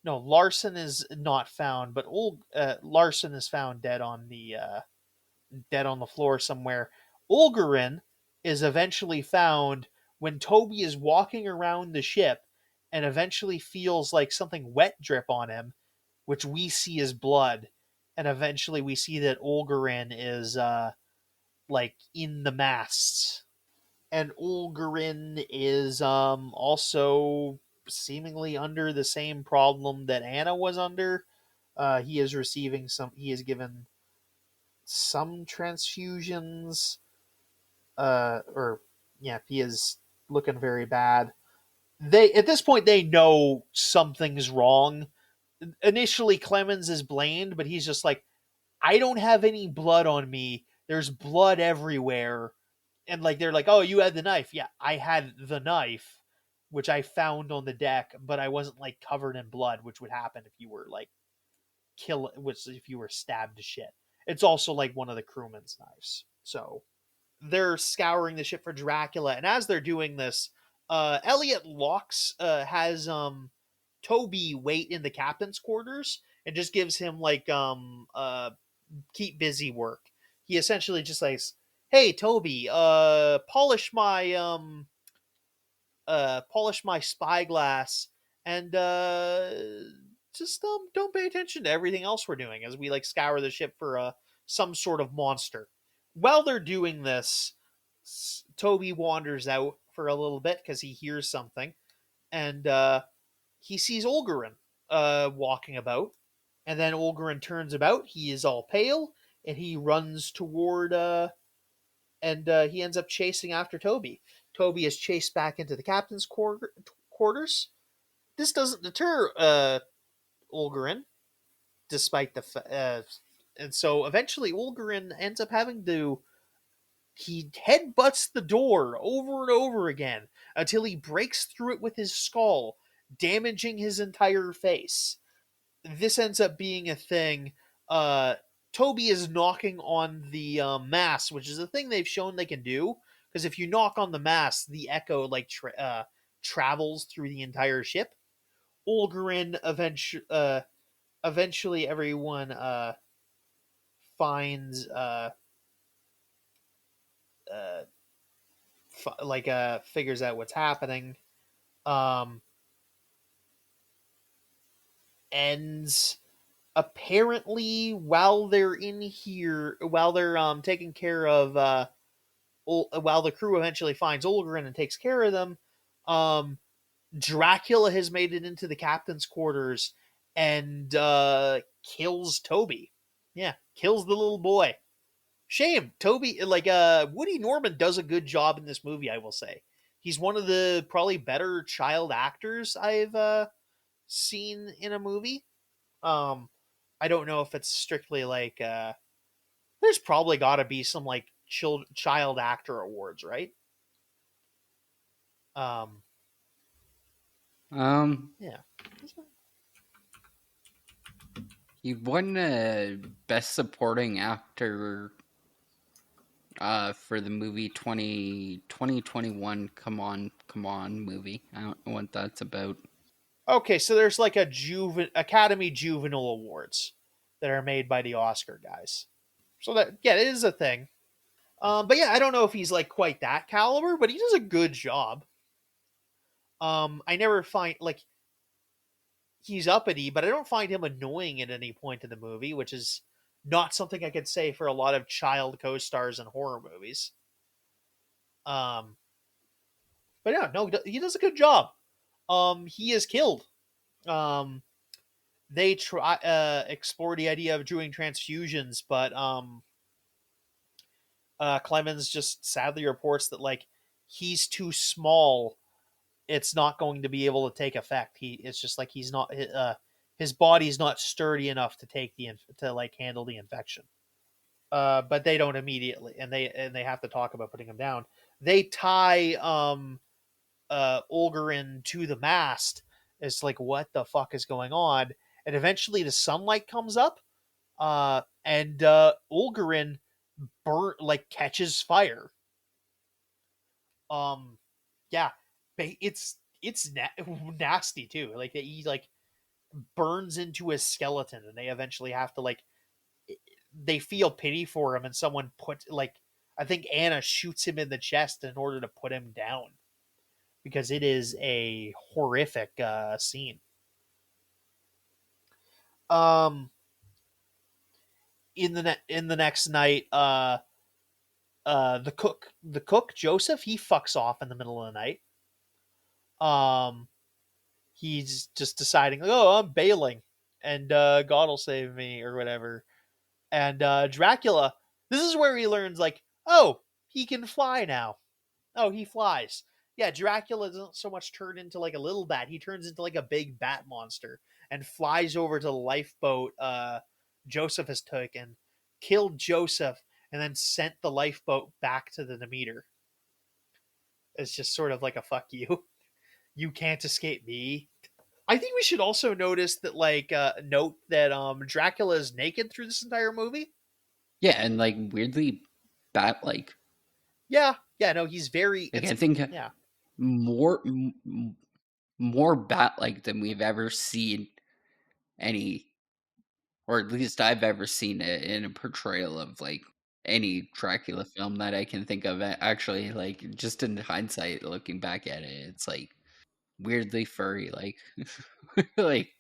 no, Larson is not found, but Larson is found dead on the floor somewhere. Olgarin is eventually found when Toby is walking around the ship and eventually feels like something wet drip on him, which we see as blood. And eventually we see that Olgarin is like in the masts. And Olgarin is also seemingly under the same problem that Anna was under. He is given some transfusions, or yeah, he is looking very bad. They At this point they know something's wrong. Initially, Clemens is blamed, but he's just like, I don't have any blood on me. There's blood everywhere, and like they're like, oh, you had the knife. Yeah, I had the knife, which I found on the deck, but I wasn't like covered in blood, which would happen if you were like which if you were stabbed to shit. It's also like one of the crewmen's knives. So they're scouring the ship for Dracula, and as they're doing this, Elliot locks has Toby wait in the captain's quarters and just gives him like keep busy work. He essentially just says, "Hey Toby, polish my spyglass and just don't pay attention to everything else we're doing as we like scour the ship for some sort of monster." While they're doing this, Toby wanders out for a little bit because he hears something, and he sees Olgarin walking about. And then Olgarin turns about. He is all pale, and he runs toward and he ends up chasing after Toby. Toby is chased back into the captain's quarters. This doesn't deter Olgarin, despite and so eventually Olgarin ends up having to he headbutts the door over and over again until he breaks through it with his skull, damaging his entire face. This ends up being a thing. Uh, Toby is knocking on the mast, which is a thing they've shown they can do. Because if you knock on the mast, the echo like travels through the entire ship. Olgarin eventually everyone finds uh, figures out what's happening. Um, ends apparently while they're taking care of while the crew eventually finds Olgren and takes care of them, um, Dracula has made it into the captain's quarters and kills Toby. Yeah, kills the little boy. Shame. Toby, like Woody Norman does a good job in this movie, I will say. He's one of the probably better child actors I've seen in a movie. Um I don't know if it's strictly like there's probably got to be some like child actor awards, right? Um Um, yeah. he won Best Supporting Actor for the movie 2021 Come On movie. I don't know what that's about. Okay, so there's like a Academy Juvenile Awards that are made by the Oscar guys. So that yeah, it is a thing. But yeah, I don't know if he's like quite that caliber, but he does a good job. I never find like he's uppity, but I don't find him annoying at any point in the movie, which is not something I could say for a lot of child co-stars in horror movies. Um, but yeah, no, he does a good job. He is killed. Um, they try explore the idea of doing transfusions, but Clemens just sadly reports that like he's too small. It's not going to be able to take effect. It's just like he's not his body's not sturdy enough to take to like handle the infection. But they don't immediately, and they have to talk about putting him down. They tie Olgarin to the mast, It's like, what the fuck is going on? And eventually the sunlight comes up, and Ulgarin like catches fire. Um, yeah, it's nasty too. Like he like burns into his skeleton, and they eventually have to like they feel pity for him, and someone put like I think Anna shoots him in the chest in order to put him down because it is a horrific scene. Um, in the next night, the cook Joseph, he fucks off in the middle of the night. Um, he's just deciding, like, oh, I'm bailing, and God will save me or whatever. And Dracula, this is where he learns, like, oh, he can fly now. Oh, he flies. Yeah, Dracula doesn't so much turn into like a little bat; he turns into like a big bat monster and flies over to the lifeboat Joseph has taken, killed Joseph, and then sent the lifeboat back to the Demeter. It's just sort of like a fuck you. You can't escape me. I think we should also notice that, like, note that Dracula is naked through this entire movie. Yeah, and like weirdly bat Yeah, yeah, no, he's very. like It's I think yeah, more more bat like than we've ever seen any, or at least I've ever seen it in a portrayal of like any Dracula film that I can think of. Actually, like just in hindsight, looking back at it, it's like weirdly furry, like like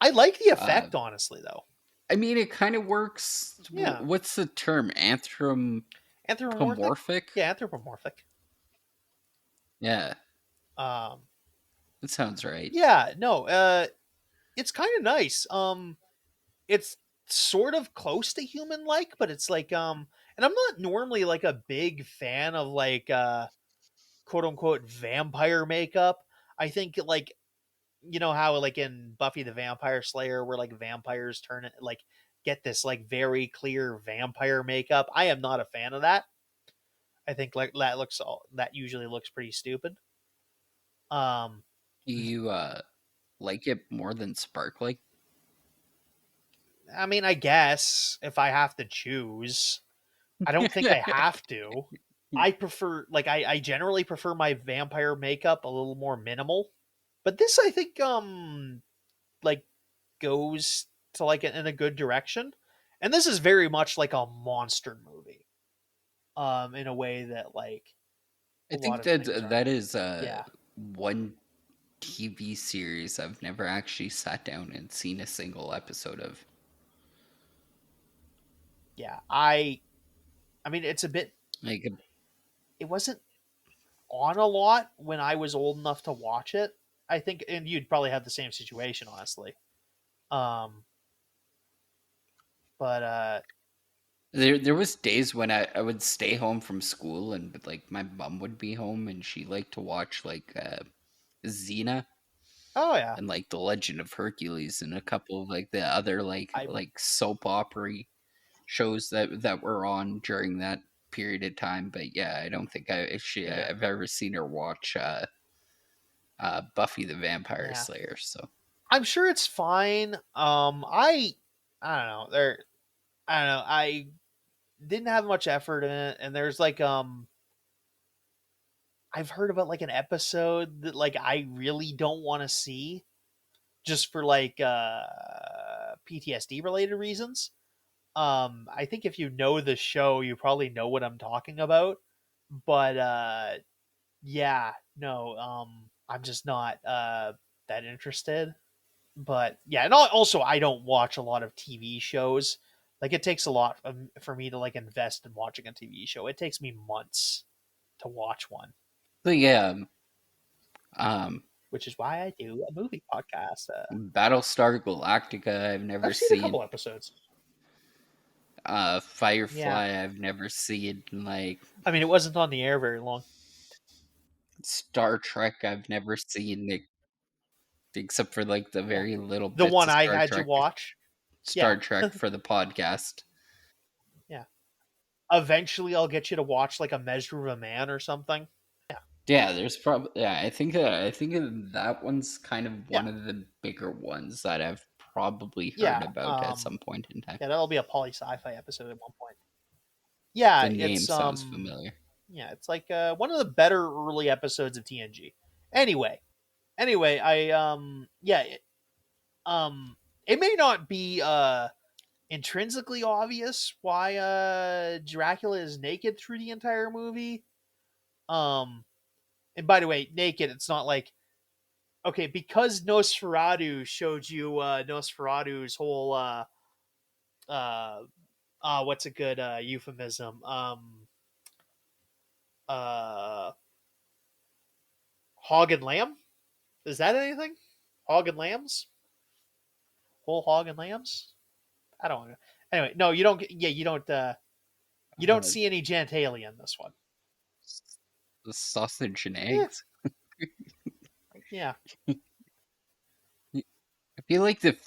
I like the uh effect, honestly, though. I mean it kind of works. Yeah, What's the term? anthropomorphic. Anthropomorphic? Yeah, anthropomorphic. Yeah, Um, that sounds right. yeah, no, it's kind of nice. It's sort of close to human like, but it's like and I'm not normally like a big fan of like quote unquote vampire makeup. I think like you know how like in Buffy the Vampire Slayer where like vampires turn it like get this like very clear vampire makeup. I am not a fan of that. I think like that usually looks pretty stupid. Um Do you like it more than Sparkly? I mean, I guess if I have to choose, I don't think I have to. I prefer like I generally prefer my vampire makeup a little more minimal. But this I think like goes to like in a good direction. And this is very much like a monster movie. In a way that like I a lot think of that things are. that is Yeah. one TV series I've never actually sat down and seen a single episode of. Yeah. I mean it's a bit Like, it wasn't on a lot when I was old enough to watch it. I think and you'd probably have the same situation honestly. Um but there was days when I would stay home from school and like my mom would be home and she liked to watch like Xena oh yeah. and like The Legend of Hercules and a couple of like the other I like soap opera shows that were on during that period of time. But yeah, I don't think yeah. I've ever seen her watch Buffy the Vampire Yeah. Slayer. So I'm sure it's fine. I don't know. I don't know. I didn't have much effort in it and there's like I've heard about like an episode that like I really don't want to see just for like PTSD related reasons. I think if you know the show, you probably know what I'm talking about. But yeah, no, I'm just not that interested. But yeah, and also I don't watch a lot of TV shows. Like it takes a lot for me to like invest in watching a TV show. It takes me months to watch one, but yeah, um, which is why I do a movie podcast. Battlestar Galactica I've never I've seen a seen. couple episodes. Yeah, Firefly I've never seen. Like I mean it wasn't on the air very long. Star Trek I've never seen, except for like the Yeah, very little the bits one of I had you watch. Yeah, Star Trek for the podcast. yeah. Eventually, I'll get you to watch like a Measure of a Man or something. Yeah, Yeah, there's probably yeah. I think that one's kind of Yeah, one of the bigger ones that I've probably heard yeah, about at some point in time. yeah. That'll be a poly sci-fi episode at one point. Yeah, The name sounds familiar. yeah, it's like one of the better early episodes of TNG. Anyway, I yeah, um, it may not be intrinsically obvious why Dracula is naked through the entire movie. Um, and by the way, naked. It's not like okay because Nosferatu showed you Nosferatu's whole uh what's a good euphemism uh hog and lamb. Is that anything? Hog and lambs? Whole hog and lambs? I don't know. Anyway, no, you don't. Yeah, you don't Uh, see any genitalia in this one. the sausage and Yeah, eggs. yeah, I feel like the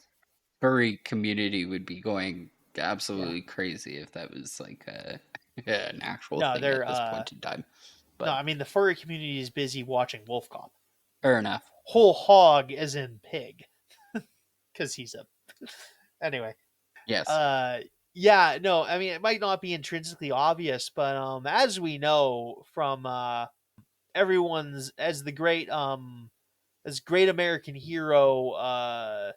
furry community would be going yeah. absolutely crazy if that was like an actual No, thing they're at this point in time. no. But I mean, the furry community is busy watching Wolf Cop. fair enough. Whole hog is in pig because he's a. Anyway, Yes. uh, yeah, no. I mean, it might not be intrinsically obvious, but as we know from everyone's as great American hero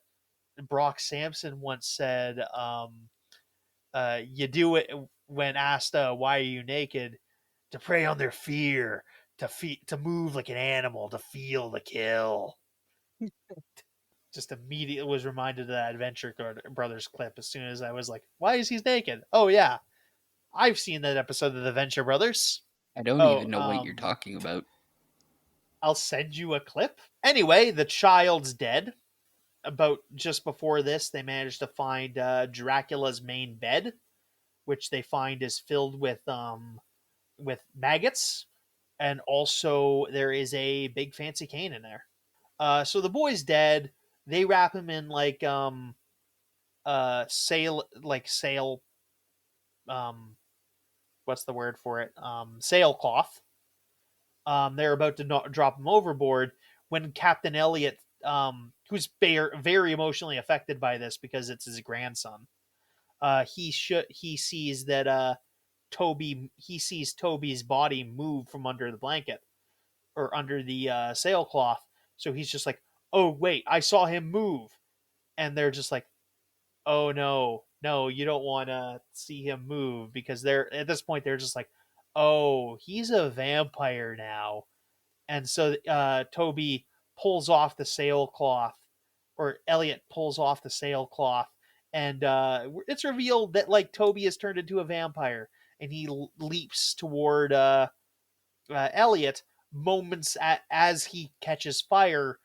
Brock Sampson once said, "You do it when asked why are you naked to prey on their fear, to move like an animal, to feel the kill." Just immediately was reminded of that Adventure Brothers clip as soon as I was like, "Why is he naked?" Oh yeah, I've seen that episode of the Venture Brothers. I don't Oh, even know what you're talking about. I'll send you a clip. Anyway, the child's dead. About just before this, they managed to find Dracula's main bed, which they find is filled with maggots, and also there is a big fancy cane in there. So the boy's dead. They wrap him in sail um what's the word for it sailcloth. They're about to drop him overboard when Captain Elliot, who's very emotionally affected by this because it's his grandson, he sees that he sees Toby's body move from under the blanket or under the sailcloth. So he's just like, "Oh wait, I saw him move," and they're just like, "Oh no, no, you don't want to see him move," because they're at this point they're just like, "Oh, he's a vampire now." And so Toby pulls off the sailcloth, or Elliot pulls off the sailcloth, and it's revealed that like Toby has turned into a vampire, and he leaps toward Elliot moments as he catches fire,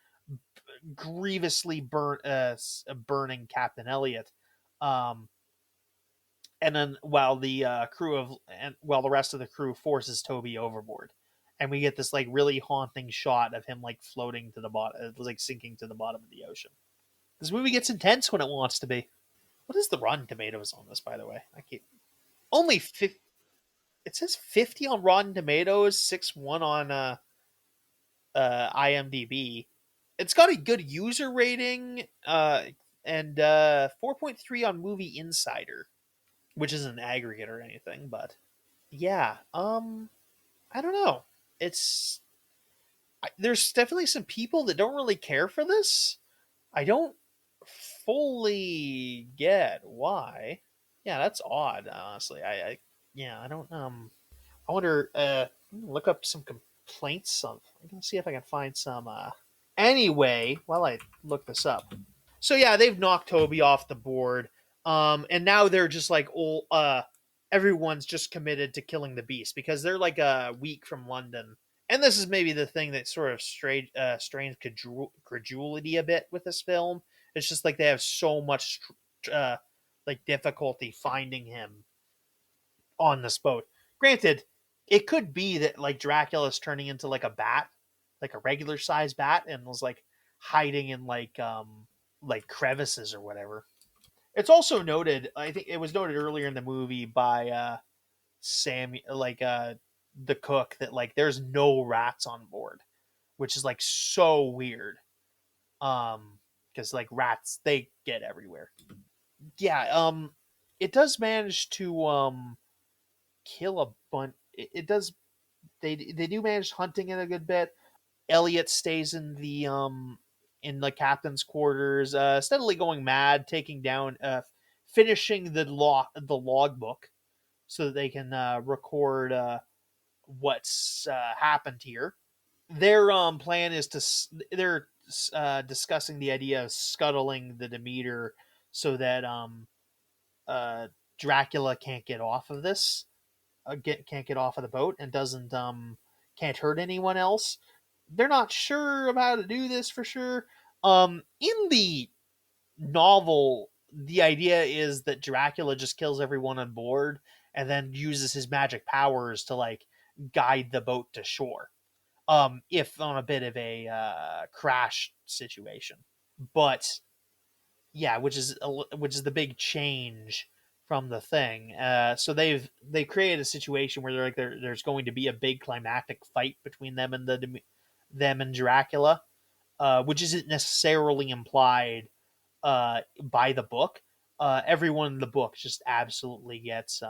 grievously burning Captain Elliot. Um, and then while the while the rest of the crew forces Toby overboard, and we get this like really haunting shot of him like floating to the bottom, like sinking to the bottom of the ocean. This movie gets intense when it wants to be. What is the Rotten Tomatoes on this, by the way? I keep only 50, it says 50 on Rotten Tomatoes, 6.1 on IMDb. It's got a good user rating, and 4.3 on Movie Insider, which isn't an aggregate or anything, but yeah, I don't know. It's there's definitely some people that don't really care for this. I don't fully get why. Yeah, that's odd. Honestly, I yeah, I don't. I wonder. Look up some complaints. I'm gonna see if I can find some. Anyway, while I look this up. So yeah, they've knocked Toby off the board. And now they're just like all everyone's just committed to killing the beast because they're like a week from London. And this is maybe the thing that sort of strains credulity a bit with this film. It's just like they have so much like difficulty finding him on this boat. Granted, it could be that like Dracula's turning into like a bat, like a regular size bat, and was like hiding in like crevices or whatever. It's also noted. I think it was noted earlier in the movie by Sam, like the cook that like there's no rats on board, which is like so weird. Because like rats, they get everywhere. Yeah, it does manage to kill a bunch. It does. They do manage hunting it a good bit. Elliot stays in the captain's quarters, steadily going mad, taking down, finishing the logbook so that they can record what's happened here. Their plan is they're discussing the idea of scuttling the Demeter so that uh, Dracula can't get off of this, can't get off of the boat, and doesn't can't hurt anyone else. They're not sure of how to do this for sure. In the novel, the idea is that Dracula just kills everyone on board and then uses his magic powers to like guide the boat to shore. If on a bit of a crash situation, but yeah, which is the big change from the thing. So they created a situation where there's going to be a big climactic fight between them and Dracula, which isn't necessarily implied by the book. Everyone in the book just absolutely gets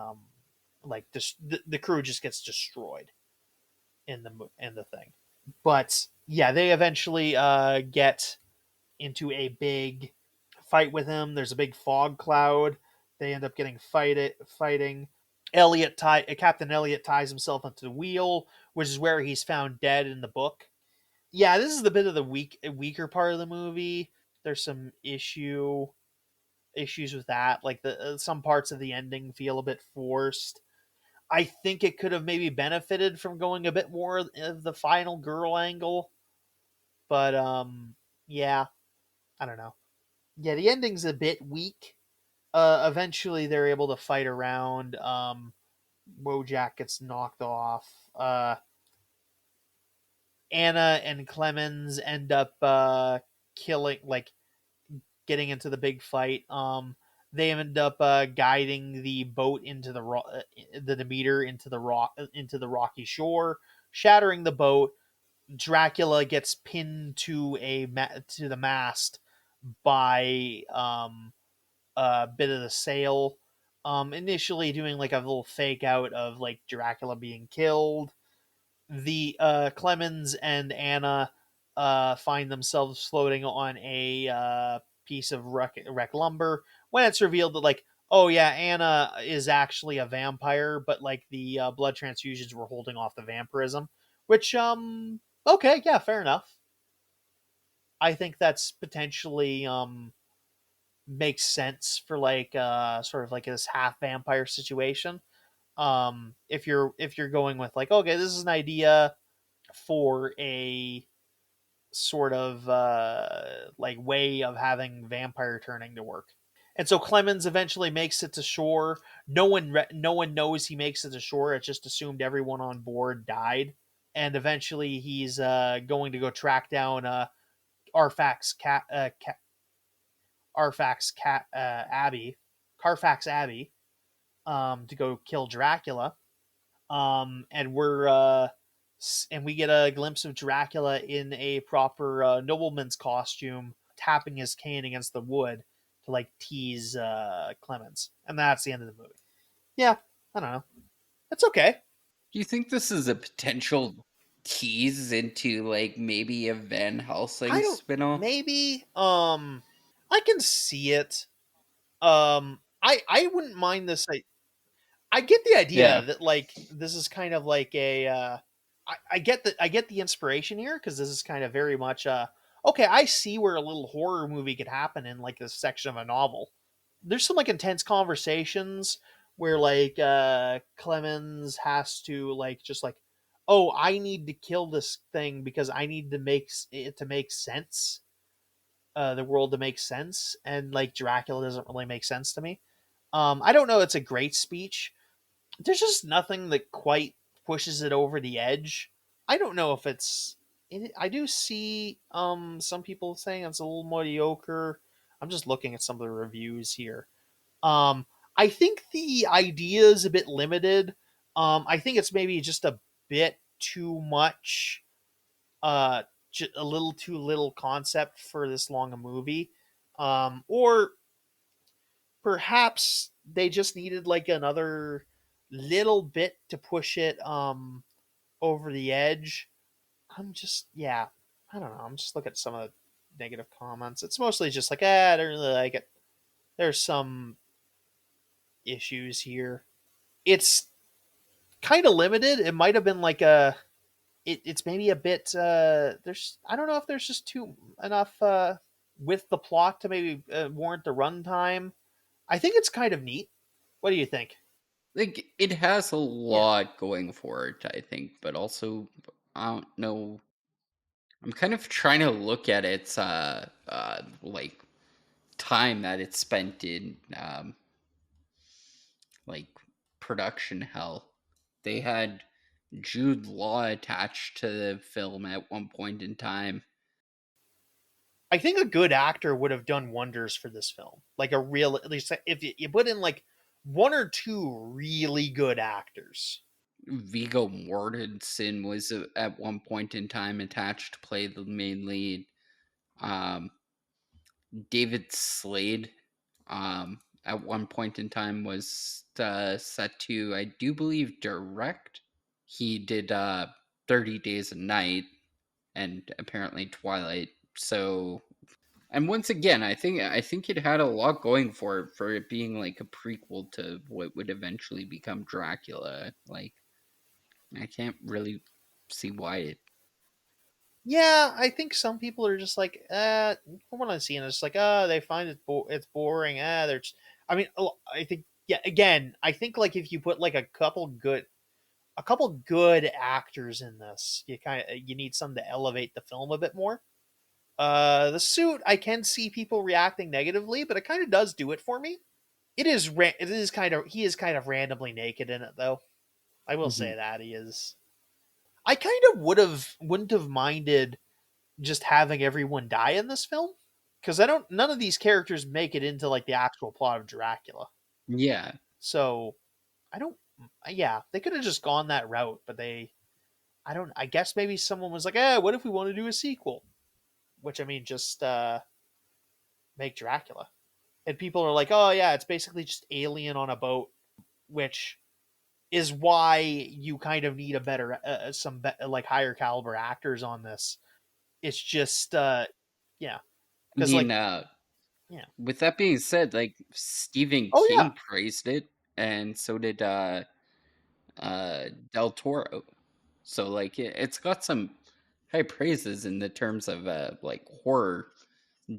like the crew just gets destroyed in the thing. But yeah, they eventually get into a big fight with him. There's a big fog cloud. They end up getting fighting. Captain Elliot ties himself onto the wheel, which is where he's found dead in the book. Yeah, this is the bit of the weaker part of the movie. There's some issues with that. Like the some parts of the ending feel a bit forced. I think it could have maybe benefited from going a bit more of the final girl angle, but yeah, I don't know. Yeah, the ending's a bit weak. Eventually, they're able to fight around. Wojak gets knocked off. Anna and Clemens end up killing, like getting into the big fight. They end up guiding the boat into the Demeter into the rocky shore, shattering the boat. Dracula gets pinned to the mast by a bit of the sail. Initially doing like a little fake out of like Dracula being killed. The Clemens and Anna find themselves floating on a piece of wreck lumber when it's revealed that like, oh yeah, Anna is actually a vampire, but like the blood transfusions were holding off the vampirism, which okay, yeah, fair enough. I think that's potentially makes sense for like sort of like this half vampire situation. If you're going with like, okay, this is an idea for a sort of like way of having vampire turning to work. And so Clemens eventually makes it to shore. No one knows he makes it to shore. It's just assumed everyone on board died. And eventually he's going to go track down Arfax cat, Arfax cat Abbey, Carfax Abbey, to go kill Dracula. And we get a glimpse of Dracula in a proper nobleman's costume, tapping his cane against the wood to like tease Clemens, and that's the end of the movie. Yeah, I don't know. It's okay. Do you think this is a potential tease into like maybe a Van Helsing I don't. spinoff? Maybe. I can see it. I wouldn't mind this. I get the idea Yeah. that like this is kind of like a I get the inspiration here because this is kind of very much okay, I see where a little horror movie could happen in like this section of a novel. There's some like intense conversations where like Clemens has to like just like, oh, I need to kill this thing because I need to make it to make sense, the world to make sense, and like Dracula doesn't really make sense to me. I don't know, it's a great speech. There's just nothing that quite pushes it over the edge. I don't know if I do see some people saying it's a little mediocre. I'm just looking at some of the reviews here. Um I think the idea is a bit limited. I think it's maybe just a bit too much, uh, a little too little concept for this long a movie, or perhaps they just needed like another little bit to push it over the edge. I'm just yeah, I don't know. I'm just looking at some of the negative comments. It's mostly just like I don't really like it. There's some issues here. It's kind of limited. It might have been like it's maybe a bit there's I don't know if there's just too enough with the plot to maybe warrant the runtime. I think it's kind of neat. What do you think? Like, it has a Yeah. lot going for it, I think, but also, I don't know. I'm kind of trying to look at its, like, time that it spent in, like, production hell. They had Jude Law attached to the film at one point in time. I think a good actor would have done wonders for this film. Like a real, at least if you put in like one or two really good actors. Viggo Mortensen was at one point in time attached to play the main lead. Um, David Slade, at one point in time was set to, I do believe, direct. He did 30 Days a Night and apparently Twilight. So, and once again, I think it had a lot going for it being like a prequel to what would eventually become Dracula. Like, I can't really see why it. Yeah, I think some people are just like, from what I'm seeing, it's like, they find it's boring. They're just, I mean, I think, yeah, again, I think like if you put like a couple good actors in this, you need some to elevate the film a bit more. The suit, I can see people reacting negatively, but it kind of does do it for me. It is kind of he is kind of randomly naked in it though. I will say Mhm. that he is. I kind of wouldn't have minded just having everyone die in this film because I don't none of these characters make it into like the actual plot of Dracula. Yeah, So I don't yeah, they could have just gone that route, but I don't I guess maybe someone was like, what if we want to do a sequel?" Which I mean just make Dracula. And people are like, "Oh yeah, it's basically just Alien on a boat," which is why you kind of need a better like higher caliber actors on this. It's just yeah, I because mean, like yeah, with that being said, like, Stephen oh yeah, King praised it, and so did Del Toro. So like, it's got some high praises in the terms of like horror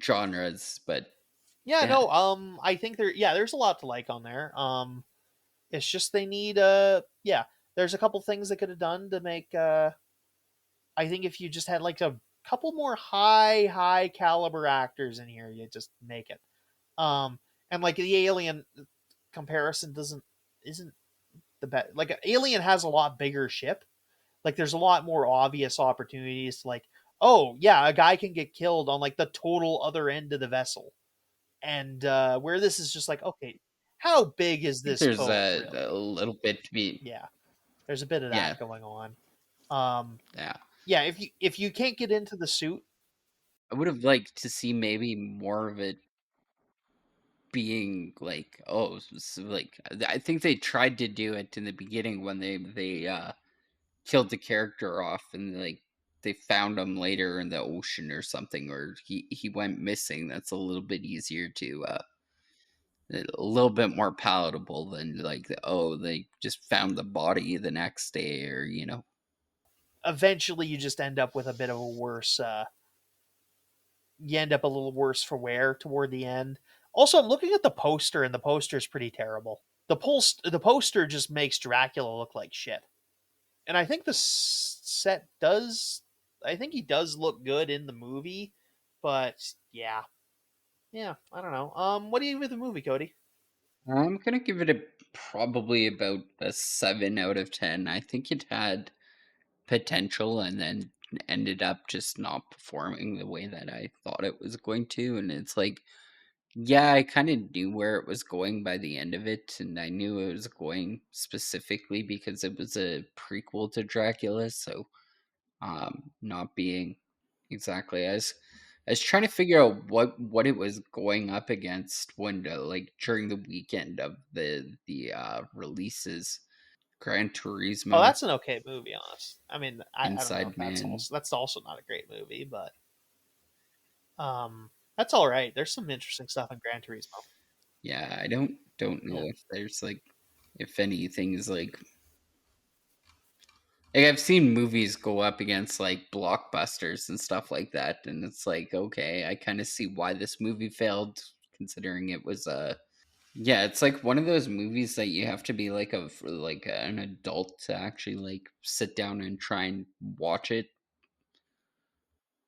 genres, but yeah, yeah. no, I think there's a lot to like on there. It's just they need yeah, there's a couple things they could have done to make I think if you just had like a couple more high caliber actors in here, you just make it. And like the Alien comparison doesn't isn't the best. Like Alien has a lot bigger ship. Like there's a lot more obvious opportunities to like, oh yeah, a guy can get killed on like the total other end of the vessel. And where this is just like, okay, how big is I think this there's boat really? a little bit to be. Yeah, there's a bit of Yeah, that going on. Um, yeah. yeah, if you can't get into the suit, I would have liked to see maybe more of it being like, oh, like, I think they tried to do it in the beginning when they killed the character off, and like they found him later in the ocean or something, or he went missing. That's a little bit easier to a little bit more palatable than like, oh, they just found the body the next day, or eventually you just end up with a bit of a worse. You end up a little worse for wear toward the end. Also, I'm looking at the poster, and the poster is pretty terrible. The poster just makes Dracula look like shit. And I think the set does. I think he does look good in the movie, but yeah, yeah. I don't know. What do you give with the movie, Cody? I'm gonna give it a probably about a 7 out of 10. I think it had potential and then ended up just not performing the way that I thought it was going to. And it's like, Yeah, I kind of knew where it was going by the end of it, and I knew it was going specifically because it was a prequel to Dracula. So, not being exactly as I was trying to figure out what it was going up against when like during the weekend of the releases. Gran Oh, Turismo, that's an okay movie, honest. I mean, I don't know if Inside Man. that's also not a great movie, but that's all right. There's some interesting stuff in Gran Turismo. Yeah, I don't Yeah. know if there's like if anything is like I've seen movies go up against like blockbusters and stuff like that, and it's like, okay, I kind of see why this movie failed, considering it was yeah, it's like one of those movies that you have to be like an adult to actually like sit down and try and watch it.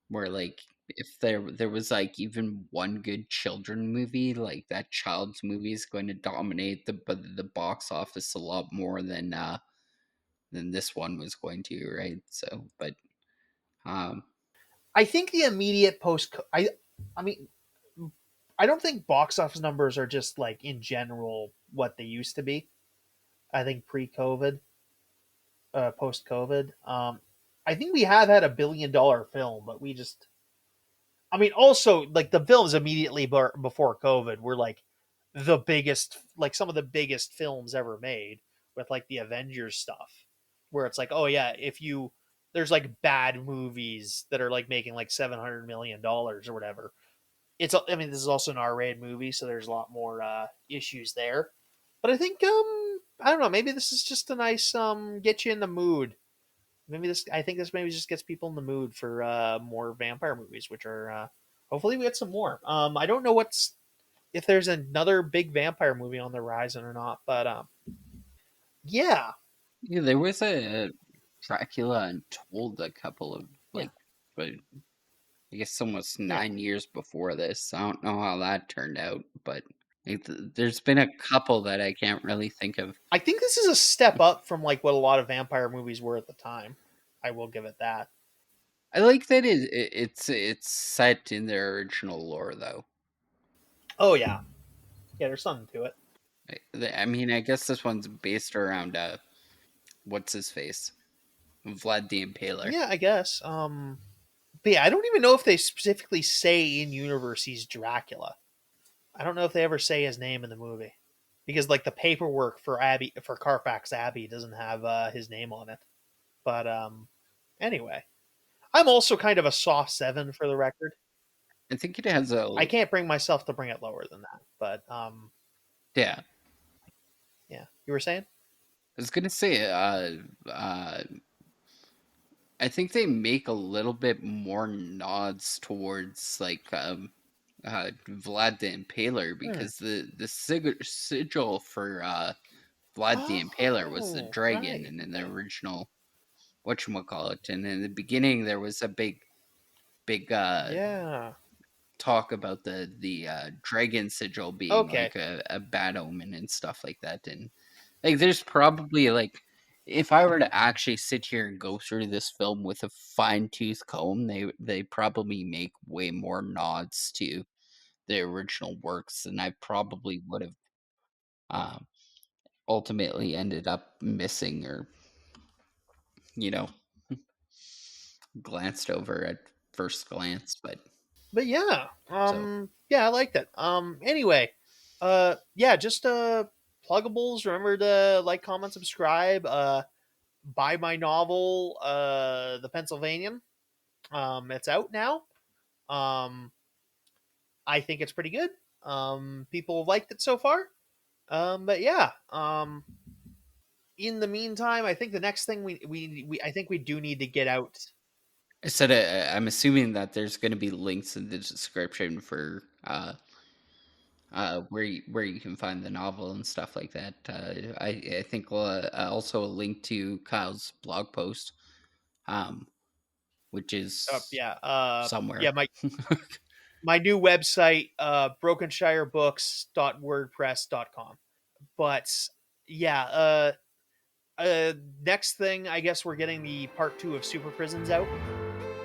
Where like if there was like even one good children movie, like that child's movie is going to dominate the box office a lot more than this one was going to, right? So, but um I think the immediate post. I mean, I don't think box office numbers are just like in general what they used to be. I think pre-COVID, post-COVID, I think we have had $1 billion film, but we just. I mean, also like the films immediately before COVID were like the biggest, like some of the biggest films ever made with like the Avengers stuff, where it's like, oh yeah, if you there's like bad movies that are like making like $700 million or whatever. I mean, this is also an R-rated movie, so there's a lot more issues there. But I think I don't know, maybe this is just a nice get you in the mood. I think this maybe just gets people in the mood for more vampire movies, which are hopefully we get some more. I don't know what's if there's another big vampire movie on the horizon or not, but yeah, yeah, there was a Dracula Untold a couple of yeah. like but I guess almost Yeah. 9 years before this. I don't know how that turned out, but there's been a couple that I can't really think of. I think this is a step up from like what a lot of vampire movies were at the time. I will give it that. I like that it's set in their original lore though. Oh yeah, yeah. There's something to it. I mean, I guess this one's based around what's his face, Vlad the Impaler. Yeah, I guess. But yeah, I don't even know if they specifically say in universe he's Dracula. I don't know if they ever say his name in the movie because like the paperwork for Carfax Abbey doesn't have his name on it. But anyway, I'm also kind of a soft seven for the record. I think it has a I can't bring myself to bring it lower than that. But yeah. yeah, you were saying? I was gonna say I think they make a little bit more nods towards like Vlad the Impaler Hmm. because the sigil for Vlad the Impaler was the Oh, dragon, right. and in the Okay. original whatchamacallit, and in the beginning there was a big Yeah. talk about the dragon sigil being Okay. like a bad omen and stuff like that, and like there's probably like if I were to actually sit here and go through this film with a fine tooth comb, they probably make way more nods to the original works than I probably would have um, ultimately ended up missing or you know glanced over at first glance. But But yeah, so yeah, I liked it. Anyway, yeah, just pluggables. Remember to like, comment, subscribe. Buy my novel, The Pennsylvanian. It's out now. Um, I think it's pretty good. People have liked it so far. But yeah, in the meantime, I think the next thing we I think we do need to get out. I said I'm assuming that there's going to be links in the description for where you can find the novel and stuff like that. I think also a link to Kyle's blog post, um, which is Yeah, somewhere. yeah, my new website, brokenshirebooks.wordpress.com. But yeah, next thing, I guess we're getting the part two of Super Prisons out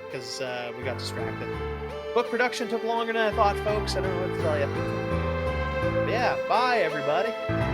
because we got distracted. Book production took longer than I thought, folks. I don't know what to tell you. Yeah, bye everybody.